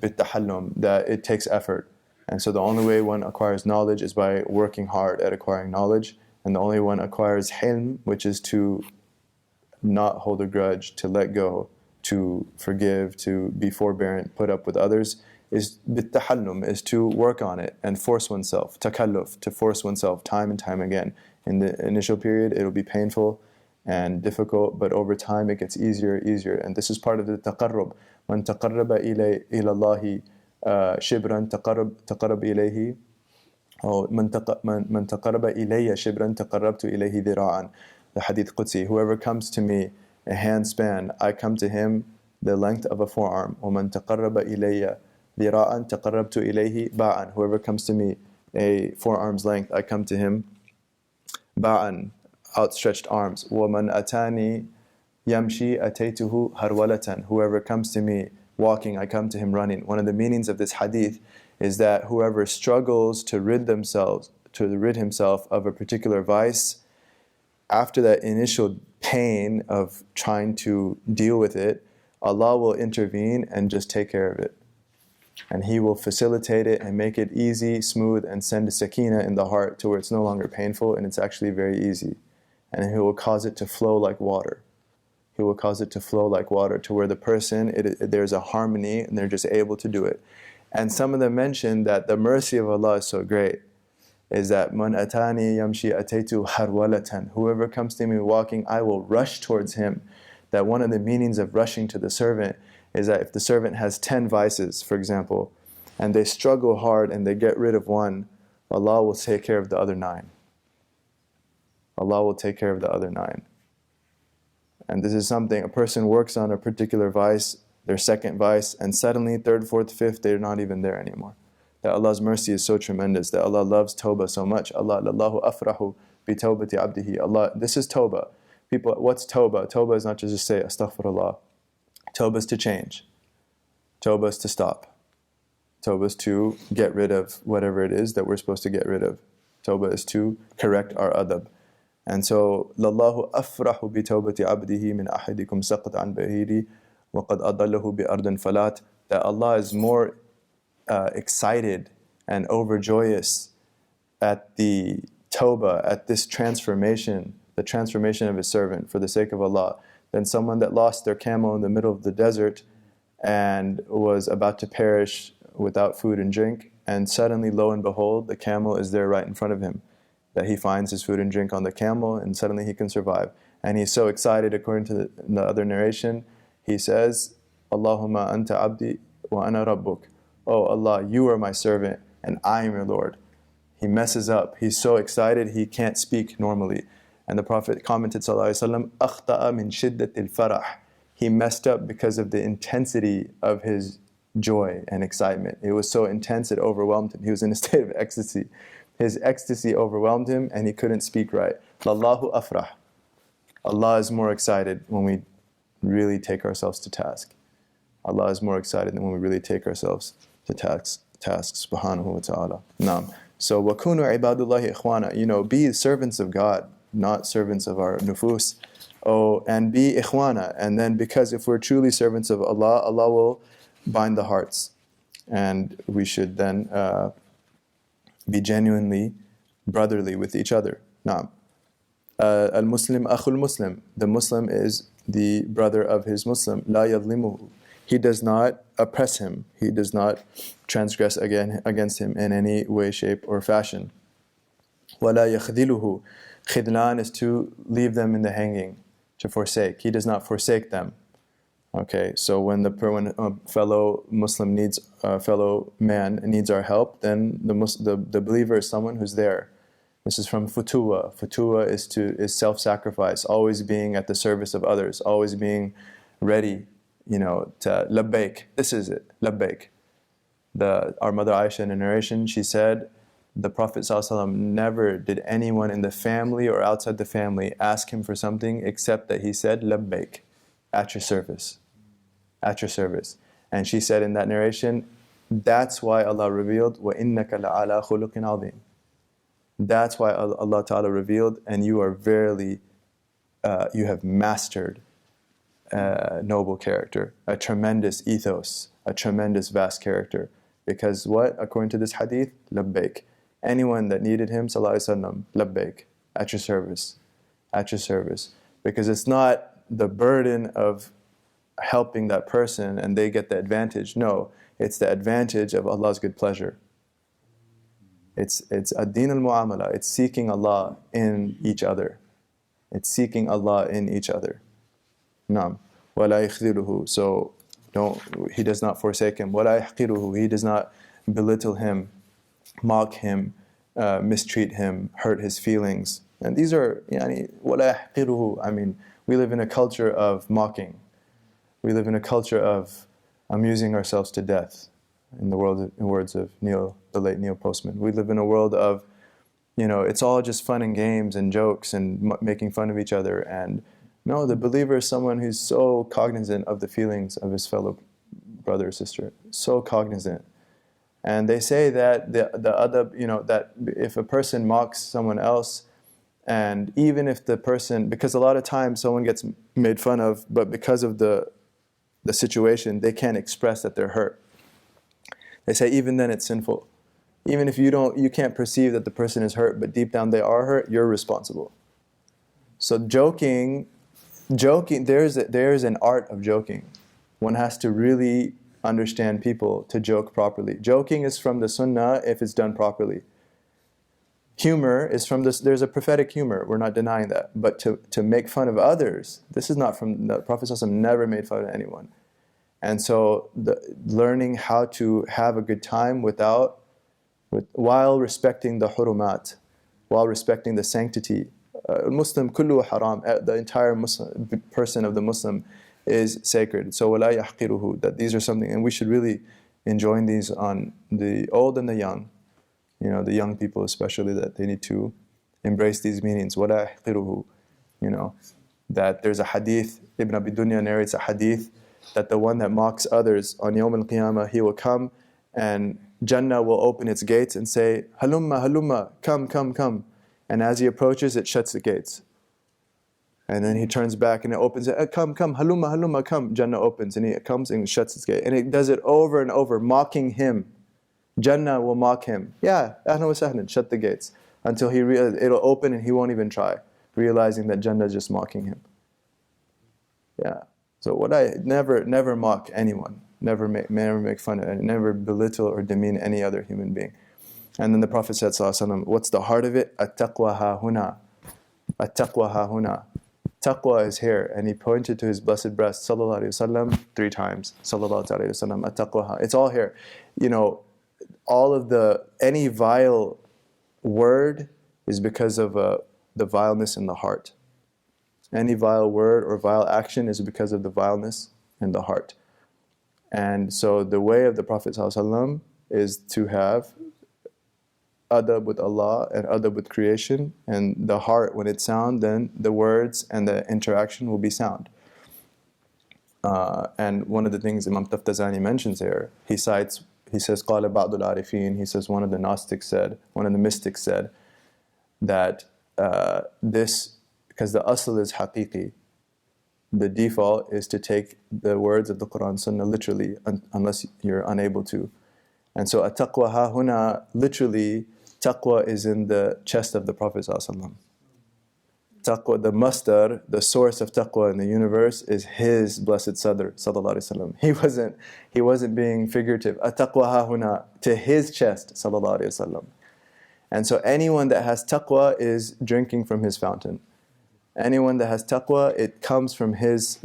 بِالتَّحَلُّمُ, that it takes effort. And so the only way one acquires knowledge is by working hard at acquiring knowledge. And the only one acquires hilm, which is to not hold a grudge, to let go, to forgive, to be forbearant, put up with others, is bittahallum, is to work on it and force oneself, takalluf, to force oneself time and time again. In the initial period, it'll be painful and difficult, but over time it gets easier. And this is part of the taqarrub. Man taqarraba ilallahi shibran taqarrab ilayhi, or man taqarraba ilayya shibran taqarrabtu ilayhi dhira'an. The Hadith Qudsi, whoever comes to me a handspan, I come to him the length of a forearm. وَمَنْ تَقَرَّبَ إِلَيَّ ذِرَاءً تَقَرَّبْتُ إِلَيْهِ بَاعًا. Whoever comes to me a forearm's length, I come to him ba'an, outstretched arms. وَمَنْ أَتَانِي يَمْشِي أَتَيْتُهُ هَرْوَلَةً. Whoever comes to me walking, I come to him running. One of the meanings of this hadith is that whoever struggles to rid himself of a particular vice, after that initial pain of trying to deal with it, Allah will intervene and just take care of it. And He will facilitate it and make it easy, smooth, and send a sakina in the heart to where it's no longer painful and it's actually very easy. And He will cause it to flow like water. He will cause it to flow like water to where the person, there's a harmony and they're just able to do it. And some of them mention that the mercy of Allah is so great, is that man atani yamshi ataitu harwalatan. Whoever comes to me walking, I will rush towards him. That one of the meanings of rushing to the servant is that if the servant has 10 vices, for example, and they struggle hard and they get rid of one, Allah will take care of the other 9. Allah will take care of the other 9. And this is something, a person works on a particular vice, their second vice, and suddenly, third, fourth, fifth, they're not even there anymore. That Allah's mercy is so tremendous, that Allah loves tawbah so much. Allahu afrahu bi tawbati abdihi. Allah, this is tawbah. People, what's tawbah? Tawbah is not just to say astaghfirullah. Tawbah is to change. Tawbah is to stop. Tawbah is to get rid of whatever it is that we're supposed to get rid of. Tawbah is to correct our adab. And so, Lallahu afrahu bi tawbati abdihi min ahadikum saqat an bahiri wa qad adallahu bi ardin falat. That Allah is more excited and overjoyous at the tawbah, at this transformation, the transformation of His servant for the sake of Allah, than someone that lost their camel in the middle of the desert and was about to perish without food and drink, and suddenly, lo and behold, the camel is there right in front of him. That he finds his food and drink on the camel, and suddenly he can survive. And he's so excited, according to the other narration, he says, Allahumma anta abdi wa ana rabbuk. Oh Allah, you are my servant, and I am your Lord. He messes up. He's so excited, he can't speak normally. And the Prophet commented, sallallahu alaihi wasallam, akhta'a min shiddatil farah. He messed up because of the intensity of his joy and excitement. It was so intense, it overwhelmed him. He was in a state of ecstasy. His ecstasy overwhelmed him and he couldn't speak right. Lallahu afrah. Allah is more excited when we really take ourselves to task. Allah is more excited than when we really take ourselves to tasks, subhanahu wa ta'ala. Naam. So, وَكُونُوا عِبَادُ اللَّهِ إِخْوَانًا. Be servants of God, not servants of our nufus. Oh, and be ikhwana. And then because if we're truly servants of Allah, Allah will bind the hearts. And we should then be genuinely brotherly with each other. Naam. Al-Muslim akhul Muslim. The Muslim is the brother of his Muslim. La yadlimuhu. He does not oppress him. He does not transgress against him in any way, shape, or fashion. Wala yakhdiluhu. Khidlan is to leave them in the hanging, to forsake. He does not forsake them. Okay, so when a fellow Muslim needs a fellow man needs our help, then the believer is someone who's there. This is from futuwa. Futuwa is self-sacrifice, always being at the service of others, always being ready, to labbaik. This is it, labbaik. Our mother Aisha in a narration, she said, the Prophet ﷺ never did anyone in the family or outside the family ask him for something except that he said, labbaik, at your service. At your service. And she said in that narration, that's why Allah revealed, وَإِنَّكَ لَعَلَىٰ خُلُقٍ عَظِيمٍ. That's why Allah Ta'ala revealed, and you are verily, you have mastered noble character, a tremendous ethos, a tremendous vast character. Because what? According to this hadith, labbaik. Anyone that needed him, sallallahu alaihi wasallam, labbaik, at your service, at your service. Because it's not the burden of helping that person and they get the advantage. No, it's the advantage of Allah's good pleasure. It's ad-din al-mu'amala. It's seeking Allah in each other. It's seeking Allah in each other. Naam. وَلَا يَخْذِلُهُ. So he does not forsake him. وَلَا يَحْقِرُهُ. He does not belittle him, mock him, mistreat him, hurt his feelings. And these are, وَلَا يَحْقِرُهُ. I mean, we live in a culture of mocking. We live in a culture of amusing ourselves to death. In the words of the late Neil Postman. We live in a world of, it's all just fun and games and jokes and making fun of each other. And no, the believer is someone who's so cognizant of the feelings of his fellow brother or sister. So cognizant. And they say that the other, that if a person mocks someone else, and even if the person, because a lot of times someone gets made fun of, but because of the situation, they can't express that they're hurt. They say even then it's sinful. Even if you can't perceive that the person is hurt, but deep down they are hurt, you're responsible. So joking, there's an art of joking. One has to really understand people to joke properly. Joking is from the sunnah if it's done properly. Humor is from this, there's a prophetic humor, we're not denying that. But to make fun of others, this is not from, the Prophet ﷺ never made fun of anyone. And so learning how to have a good time while respecting the hurumat, while respecting the sanctity. Muslim kullu haram, the entire Muslim, person of the Muslim is sacred. So وَلَا يَحْقِرُهُ, that these are something, and we should really enjoin these on the old and the young. You know, the young people especially, that they need to embrace these meanings. وَلَا يَحْقِرُهُ, you know, that there's a hadith, Ibn Abi Dunya narrates a hadith, that the one that mocks others on Yawm al-Qiyamah, he will come and Jannah will open its gates and say, Halumma, halumma, come, come, come. And as he approaches, it shuts the gates. And then he turns back and it opens it, come, come, halumma, halumma, come. Jannah opens and he comes and shuts its gate. And it does it over and over, mocking him. Jannah will mock him. Yeah, ahlan wa sahlan, shut the gates. Until he it'll open and he won't even try, realizing that Jannah is just mocking him. Yeah. So never mock anyone. Never make fun of it, never belittle or demean any other human being. And then the Prophet said, sallallahu alaihi wasallam, what's the heart of it? At-taqwa ha-huna. At-taqwa ha-huna. Taqwa is here. And he pointed to his blessed breast, sallallahu alaihi wasallam, 3 times. Sallallahu alaihi wasallam, at-taqwa ha. It's all here. You know, any vile word is because of the vileness in the heart. Any vile word or vile action is because of the vileness in the heart. And so the way of the Prophet ﷺ is to have adab with Allah and adab with creation, and the heart, when it's sound, then the words and the interaction will be sound. And one of the things Imam Taftazani mentions here, he says, قَالَ بَعْضُ الْعَارِفِينَ, he says one of the Gnostics said, one of the mystics said, that this, because the asl is haqiqi, the default is to take the words of the Quran Sunnah literally, unless you're unable to. And so at-taqwa ha-huna, literally, taqwa is in the chest of the Prophet ﷺ. Taqwa, the masdar, the source of taqwa in the universe is his blessed sadr, sallallahu alaihi wasallam. He wasn't being figurative. At-taqwa ha-huna, to his chest, sallallahu alaihi wasallam. And so anyone that has taqwa is drinking from his fountain. Anyone that has taqwa, it comes from his,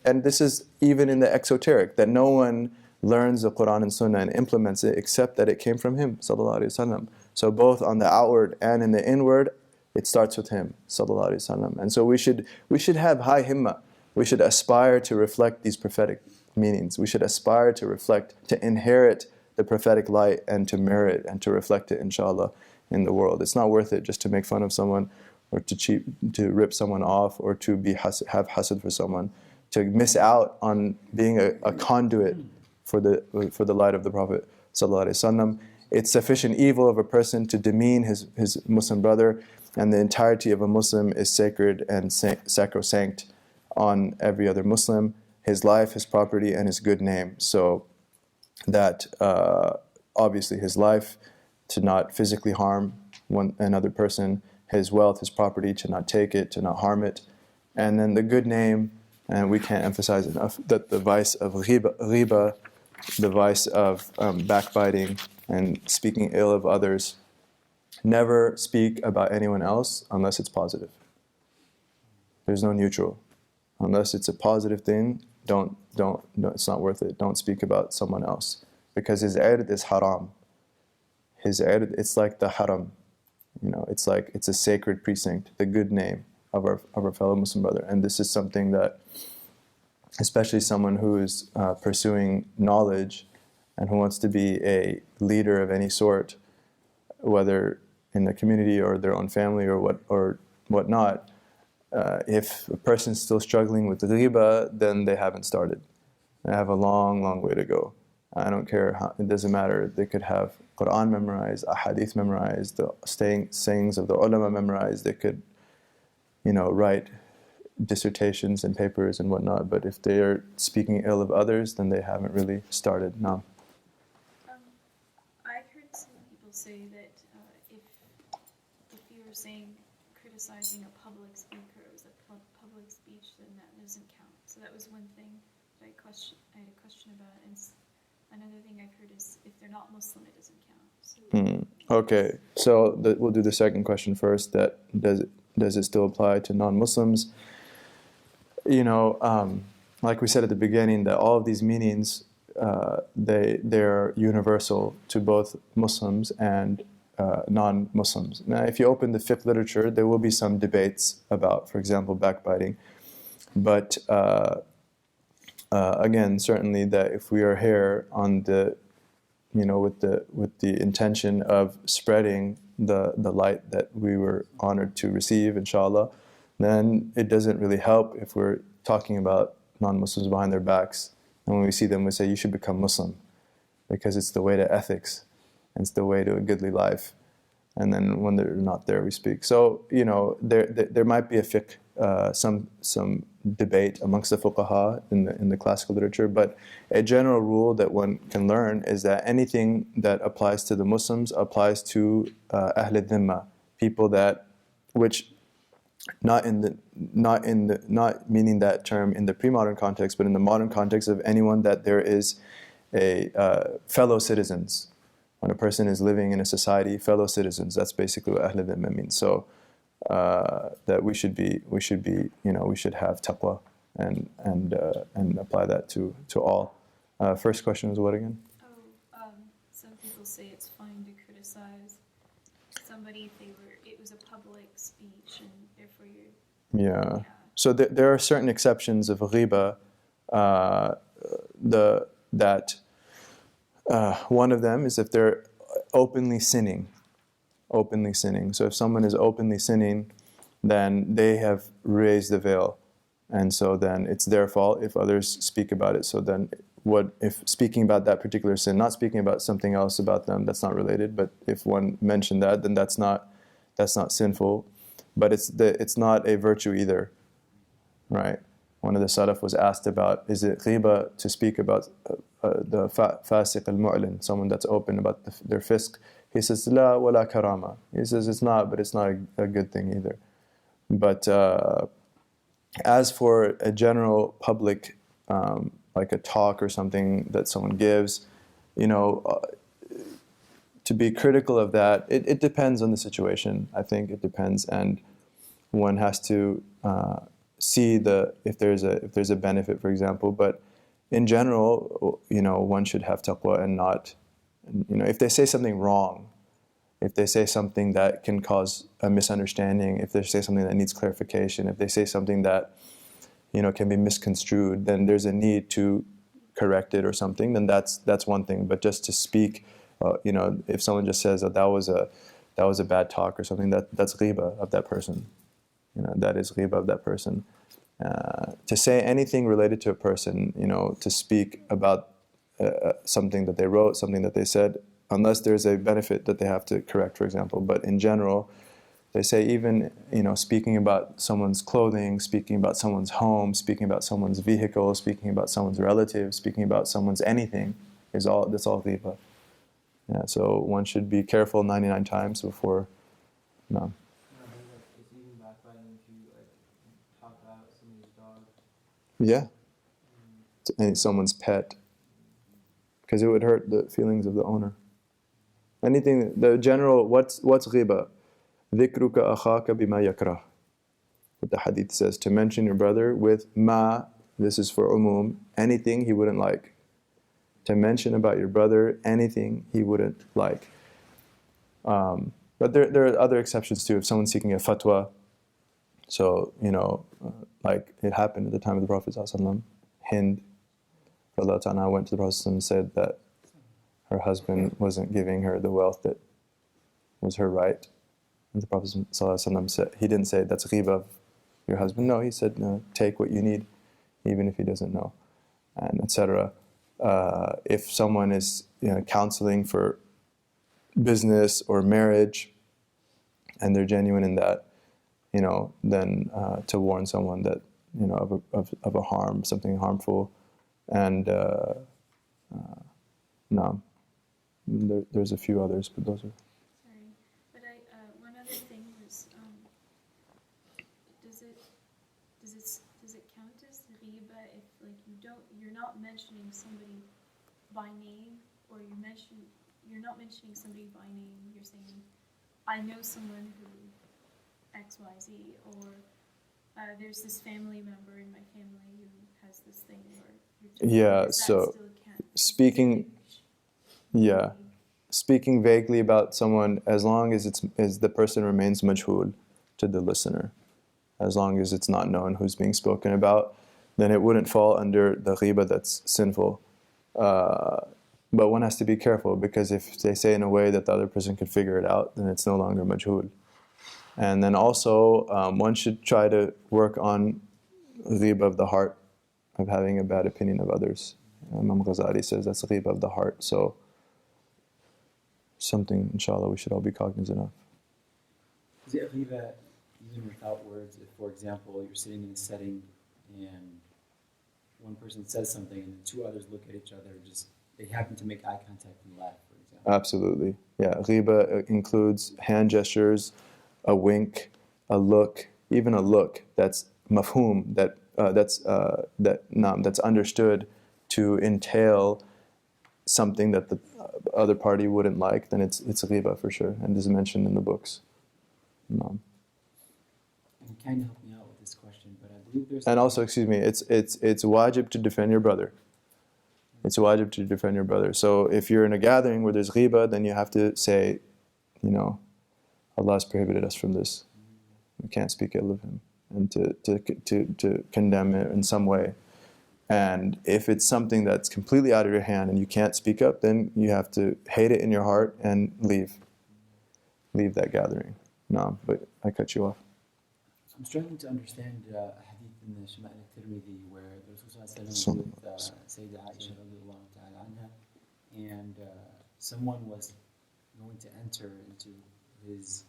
and this is even in the exoteric, that no one learns the Quran and Sunnah and implements it except that it came from him, sallallahu alaihi wasallam. So both on the outward and in the inward, it starts with him, sallallahu alaihi wasallam. And so we should have high himmah. We should aspire to reflect these prophetic meanings. We should aspire to reflect, to inherit the prophetic light and to merit and to reflect it, inshallah, in the world. It's not worth it just to make fun of someone, or to rip someone off, or to have hasad for someone, to miss out on being a conduit for the light of the Prophet sallallahu alaihi wasallam. It's sufficient evil of a person to demean his Muslim brother, and the entirety of a Muslim is sacred and sacrosanct on every other Muslim, his life, his property, and his good name. So that obviously his life, to not physically harm another person, his wealth, his property, to not take it, to not harm it. And then the good name, and we can't emphasize enough that the vice of ghiba, the vice of backbiting and speaking ill of others, never speak about anyone else unless it's positive. There's no neutral. Unless it's a positive thing, don't, it's not worth it. Don't speak about someone else. Because his ird is haram. His ird, it's like the haram. You know, it's a sacred precinct, the good name of our fellow Muslim brother. And this is something that, especially someone who is pursuing knowledge and who wants to be a leader of any sort, whether in the community or their own family or whatnot, if a person's still struggling with the ghiba, then they haven't started. They have a long, long way to go. I don't care how, it doesn't matter. They could have Quran memorized, Hadith memorized, the sayings of the ulama memorized. They could, write dissertations and papers and whatnot. But if they are speaking ill of others, then they haven't really started. No. criticizing a public speaker, it was a public speech, then that doesn't count. So that was one thing that I had a question about. And another thing I've heard is if they're not Muslim, it doesn't count. So Okay, so we'll do the second question first. That does it still apply to non-Muslims? Like we said at the beginning, that all of these meanings they're universal to both Muslims and non-Muslims. Now, if you open the fiqh literature, there will be some debates about, for example, backbiting. But again, certainly that if we are here on the, with the intention of spreading the light that we were honored to receive, inshallah, then it doesn't really help if we're talking about non-Muslims behind their backs. And when we see them, we say, you should become Muslim, because it's the way to ethics, and it's the way to a goodly life. And then when they're not there, we speak. So, there might be a fiqh, some debate amongst the fuqaha in the classical literature, but a general rule that one can learn is that anything that applies to the Muslims applies to Ahl al-Dhimma, people that, which not meaning that term in the pre-modern context, but in the modern context of anyone that there is a fellow citizens. When a person is living in a society, fellow citizens, that's basically what Ahl al-Dhimma means. So that we should have taqwa and apply that to all. First question was what again? Some people say it's fine to criticize somebody if it was a public speech and therefore you're... Yeah. So there are certain exceptions of ghiba. One of them is if they're openly sinning. So if someone is openly sinning, then they have raised the veil. And so then it's their fault if others speak about it. So then if speaking about that particular sin, not speaking about something else about them that's not related, but if one mentioned that, then that's not sinful. But it's not a virtue either, right? One of the Salaf was asked about, is it ghiba to speak about the fasiq al-mu'lin, someone that's open about their fisq? He says, la wala karama. He says it's not, but it's not a good thing either. But as for a general public, like a talk or something that someone gives, to be critical of that, it depends on the situation. I think it depends, and one has to see if there's a benefit, for example. But in general, one should have taqwa and not, if they say something wrong, if they say something that can cause a misunderstanding, if they say something that needs clarification, if they say something that can be misconstrued, then there's a need to correct it or something. Then that's one thing. But just to speak, if someone just says that was a bad talk or something, that's ghiba of that person. That is ghiba of that person. To say anything related to a person, to speak about something that they wrote, something that they said, unless there's a benefit that they have to correct, for example. But in general, they say even, speaking about someone's clothing, speaking about someone's home, speaking about someone's vehicle, speaking about someone's relatives, speaking about someone's anything, that's all ghiba. Yeah, so one should be careful 99 times before, no. It's even backbiting if you talk about somebody's dog. Yeah. And someone's pet. Because it would hurt the feelings of the owner. Anything, the general, what's ghiba? ذِكْرُكَ أَخَاكَ بِمَا يَكْرَهُ. What the hadith says, to mention your brother with ma, this is for umum, anything he wouldn't like. To mention about your brother anything he wouldn't like. But there are other exceptions too. If someone's seeking a fatwa, so, like it happened at the time of the Prophet ﷺ, Hind, Allah Ta'ala, went to the Prophet and said that her husband wasn't giving her the wealth that was her right. And the Prophet ﷺ said, he didn't say that's ghiba of your husband. No, he said, no, take what you need, even if he doesn't know, and etc. If someone is counseling for business or marriage, and they're genuine in that, then to warn someone that of a harm, something harmful, and no, there's a few others, but those are. Sorry, but one other thing was does it count as ghiba if like you're not mentioning somebody by name, or you're not mentioning somebody by name, you're saying, I know someone who XYZ, or there's this family member in my family who has this thing, or Yeah, does that so still count? speaking vaguely about someone, as long as the person remains majhul to the listener, as long as it's not known who's being spoken about, then it wouldn't fall under the ghiba that's sinful. But one has to be careful, because if they say in a way that the other person can figure it out, then it's no longer majhul. And then also, one should try to work on ghiba of the heart, of having a bad opinion of others. Imam Ghazali says that's ghiba of the heart. So, something, inshallah, we should all be cognizant of. Is it ghiba even without words? If, for example, you're sitting in a setting and one person says something and the two others look at each other, just they happen to make eye contact and laugh, for example. Absolutely. Yeah, ghiba includes hand gestures, a wink, a look, even a look that's mafhum, that's understood to entail something that the other party wouldn't like, then it's ghiba for sure, and this is mentioned in the books. And you kind of helped me out with this question, but I believe there's... And also, excuse me, it's wajib to defend your brother. It's wajib to defend your brother. So if you're in a gathering where there's ghiba, then you have to say, Allah has prohibited us from this. We can't speak ill of him, and to condemn it in some way. And if it's something that's completely out of your hand and you can't speak up, then you have to hate it in your heart and leave that gathering. No, but I cut you off. So I'm struggling to understand a hadith in the Shama'il al-Tirmidhi where the Rasul was with Sayyidah Aisha radiallahu ta'ala anha, and someone was going to enter into his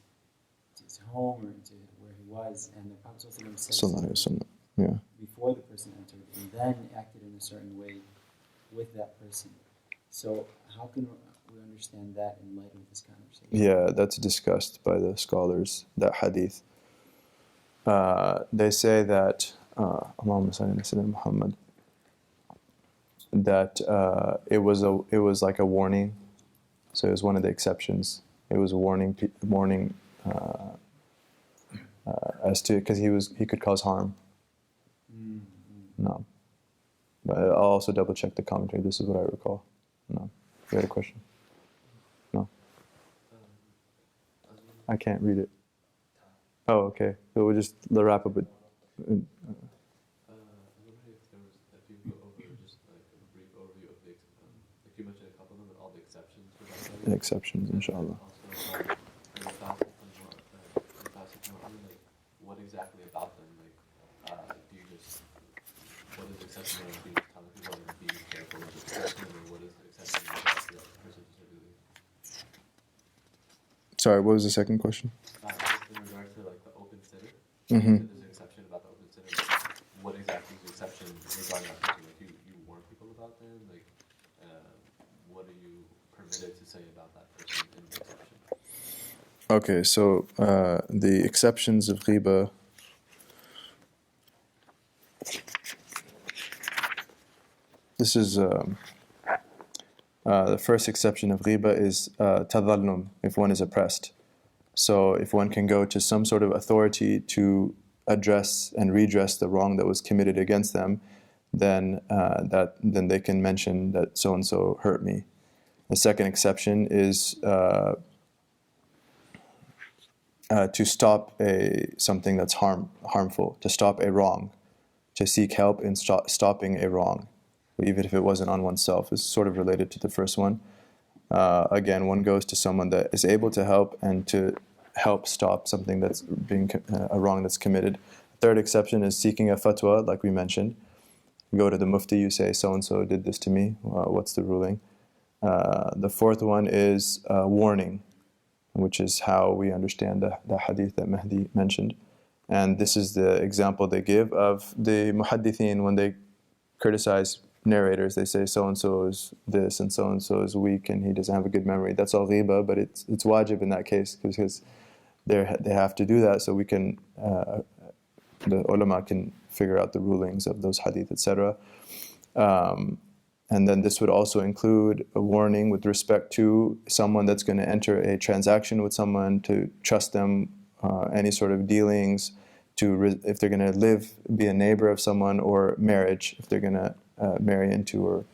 home or into where he was, and the Prophet said something before the person entered, and then acted in a certain way with that person. So how can we understand that in light of this conversation? Yeah, that's discussed by the scholars, that hadith. They say that Allahumma salli ala Sayyidina Muhammad, that it was like a warning. So it was one of the exceptions. It was a warning as to, because he could cause harm. No, but I'll also double check the commentary. This is what I recall. No, you had a question? No, I can't read it. Oh, okay. So we'll just wrap up with. I was wondering if you go over just like a brief overview of like you mentioned a couple of them, but all the exceptions for that. The exceptions, inshallah. What exactly about them? Do you just, what is exception of being telling people and being careful of the exception, or what is exception about the person specifically? Sorry, what was the second question? Just in regard to like the open sitter. Mm-hmm. There's an exception about the open sitter. What exactly is the exception regarding that person? Like you warn people about them? Like what are you permitted to say about that person in the exception? Okay, so the exceptions of ghiba. This is the first exception of ghiba is tadhallum, if one is oppressed. So if one can go to some sort of authority to address and redress the wrong that was committed against them, then they can mention that so and so hurt me. The second exception is to stop something that's harmful, to stop a wrong, to seek help in stopping a wrong, even if it wasn't on oneself. It's sort of related to the first one. Again, one goes to someone that is able to help and to help stop something that's being a wrong that's committed. Third exception is seeking a fatwa, like we mentioned. You go to the mufti, you say, so-and-so did this to me, what's the ruling? The fourth one is warning, which is how we understand the hadith that Mahdi mentioned. And this is the example they give of the muhaddithin when they criticize narrators. They say so-and-so is this and so-and-so is weak and he doesn't have a good memory. That's all ghiba, but it's wajib in that case because they have to do that so we can the ulama can figure out the rulings of those hadith, etc. And then this would also include a warning with respect to someone that's going to enter a transaction with someone, to trust them, any sort of dealings, if they're going to be a neighbor of someone, or marriage, if they're going to marry into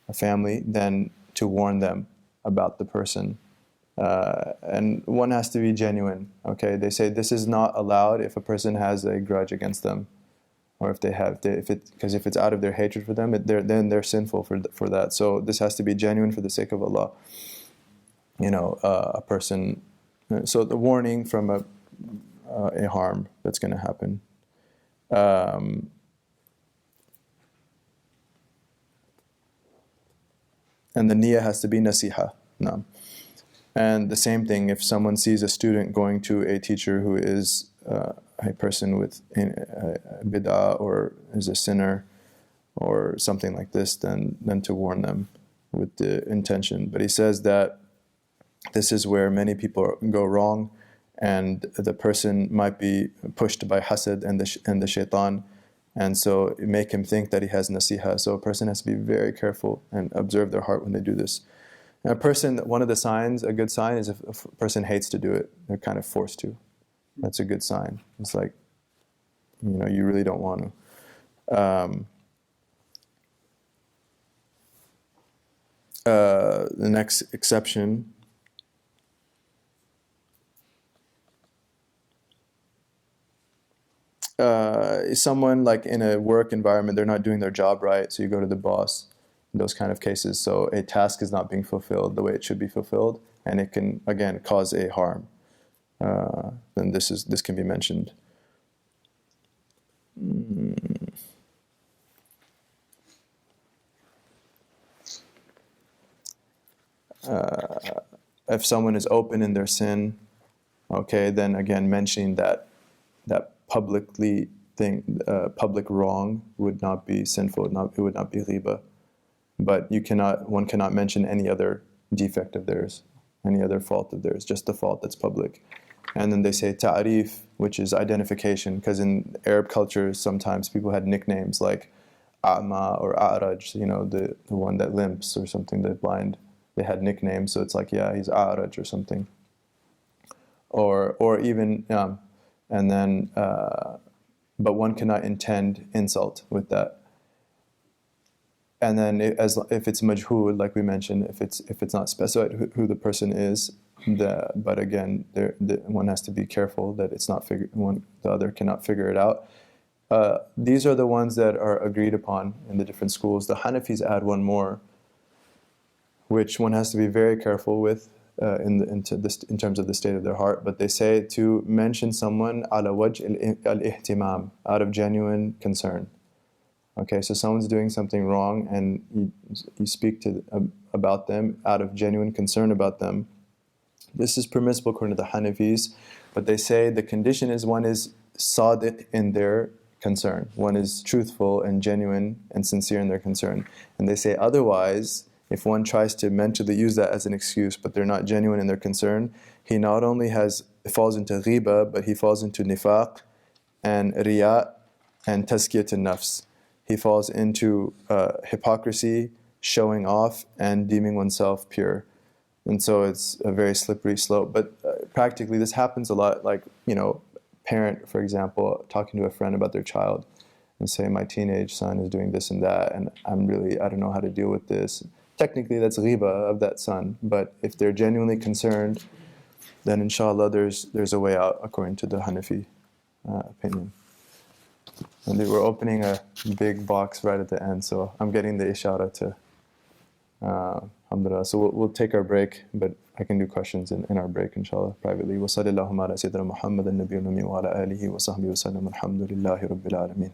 a family, then to warn them about the person. And one has to be genuine. Okay, they say this is not allowed if a person has a grudge against them, or because if it's out of their hatred for them, then they're sinful for that. So this has to be genuine for the sake of Allah. A person. So the warning from a harm that's going to happen. And the niyyah has to be nasiha. No. And the same thing, if someone sees a student going to a teacher who is a person with bid'ah, or is a sinner, or something like this, then to warn them with the intention. But he says that this is where many people go wrong, and the person might be pushed by hasad and the shaitan, and so make him think that he has nasiha. So a person has to be very careful and observe their heart when they do this. And one of the signs, a good sign, is if a person hates to do it, they're kind of forced to. That's a good sign. It's like, you really don't want to. The next exception is someone like in a work environment, they're not doing their job right, so you go to the boss. Those kind of cases. So a task is not being fulfilled the way it should be fulfilled, and it can again cause a harm. Then this can be mentioned. If someone is open in their sin, okay, then again mentioning that public wrong would not be sinful. It would not be ghiba. But one cannot mention any other defect of theirs, any other fault of theirs, just the fault that's public. And then they say ta'rif, which is identification, because in Arab culture sometimes people had nicknames like a'ma or a'raj, the one that limps or something, the blind. They had nicknames, so it's like, yeah, he's a'raj or something. Or even, and then, but one cannot intend insult with that. And then if it's majhul, like we mentioned, if it's not specified who the person is, but again, one has to be careful that it's not the other cannot figure it out. These are the ones that are agreed upon in the different schools. The Hanafis add one more, which one has to be very careful with in terms of the state of their heart. But they say to mention someone ala wajh al-ihtimam, out of genuine concern. Okay, so someone's doing something wrong, and you speak about them out of genuine concern about them. This is permissible according to the Hanafis, but they say the condition is one is sadiq in their concern. One is truthful and genuine and sincere in their concern. And they say otherwise, if one tries to mentally use that as an excuse, but they're not genuine in their concern, he not only falls into ghiba, but he falls into nifaq and riya and tazkiyat an-nafs. He falls into hypocrisy, showing off, and deeming oneself pure. And so it's a very slippery slope. But practically this happens a lot, like, parent, for example, talking to a friend about their child and say, my teenage son is doing this and that, and I don't know how to deal with this. Technically that's ghiba of that son, but if they're genuinely concerned, then inshallah there's a way out according to the Hanafi opinion. And they were opening a big box right at the end, so I'm getting the ishara to alhamdulillah. So we'll take our break, but I can do questions in our break inshallah privately. Wa sallallahu ala sayyidina Muhammad an-nabiyyi wa ala alihi wa sahbihi wa sallam. Alhamdulillahi rabbil alamin.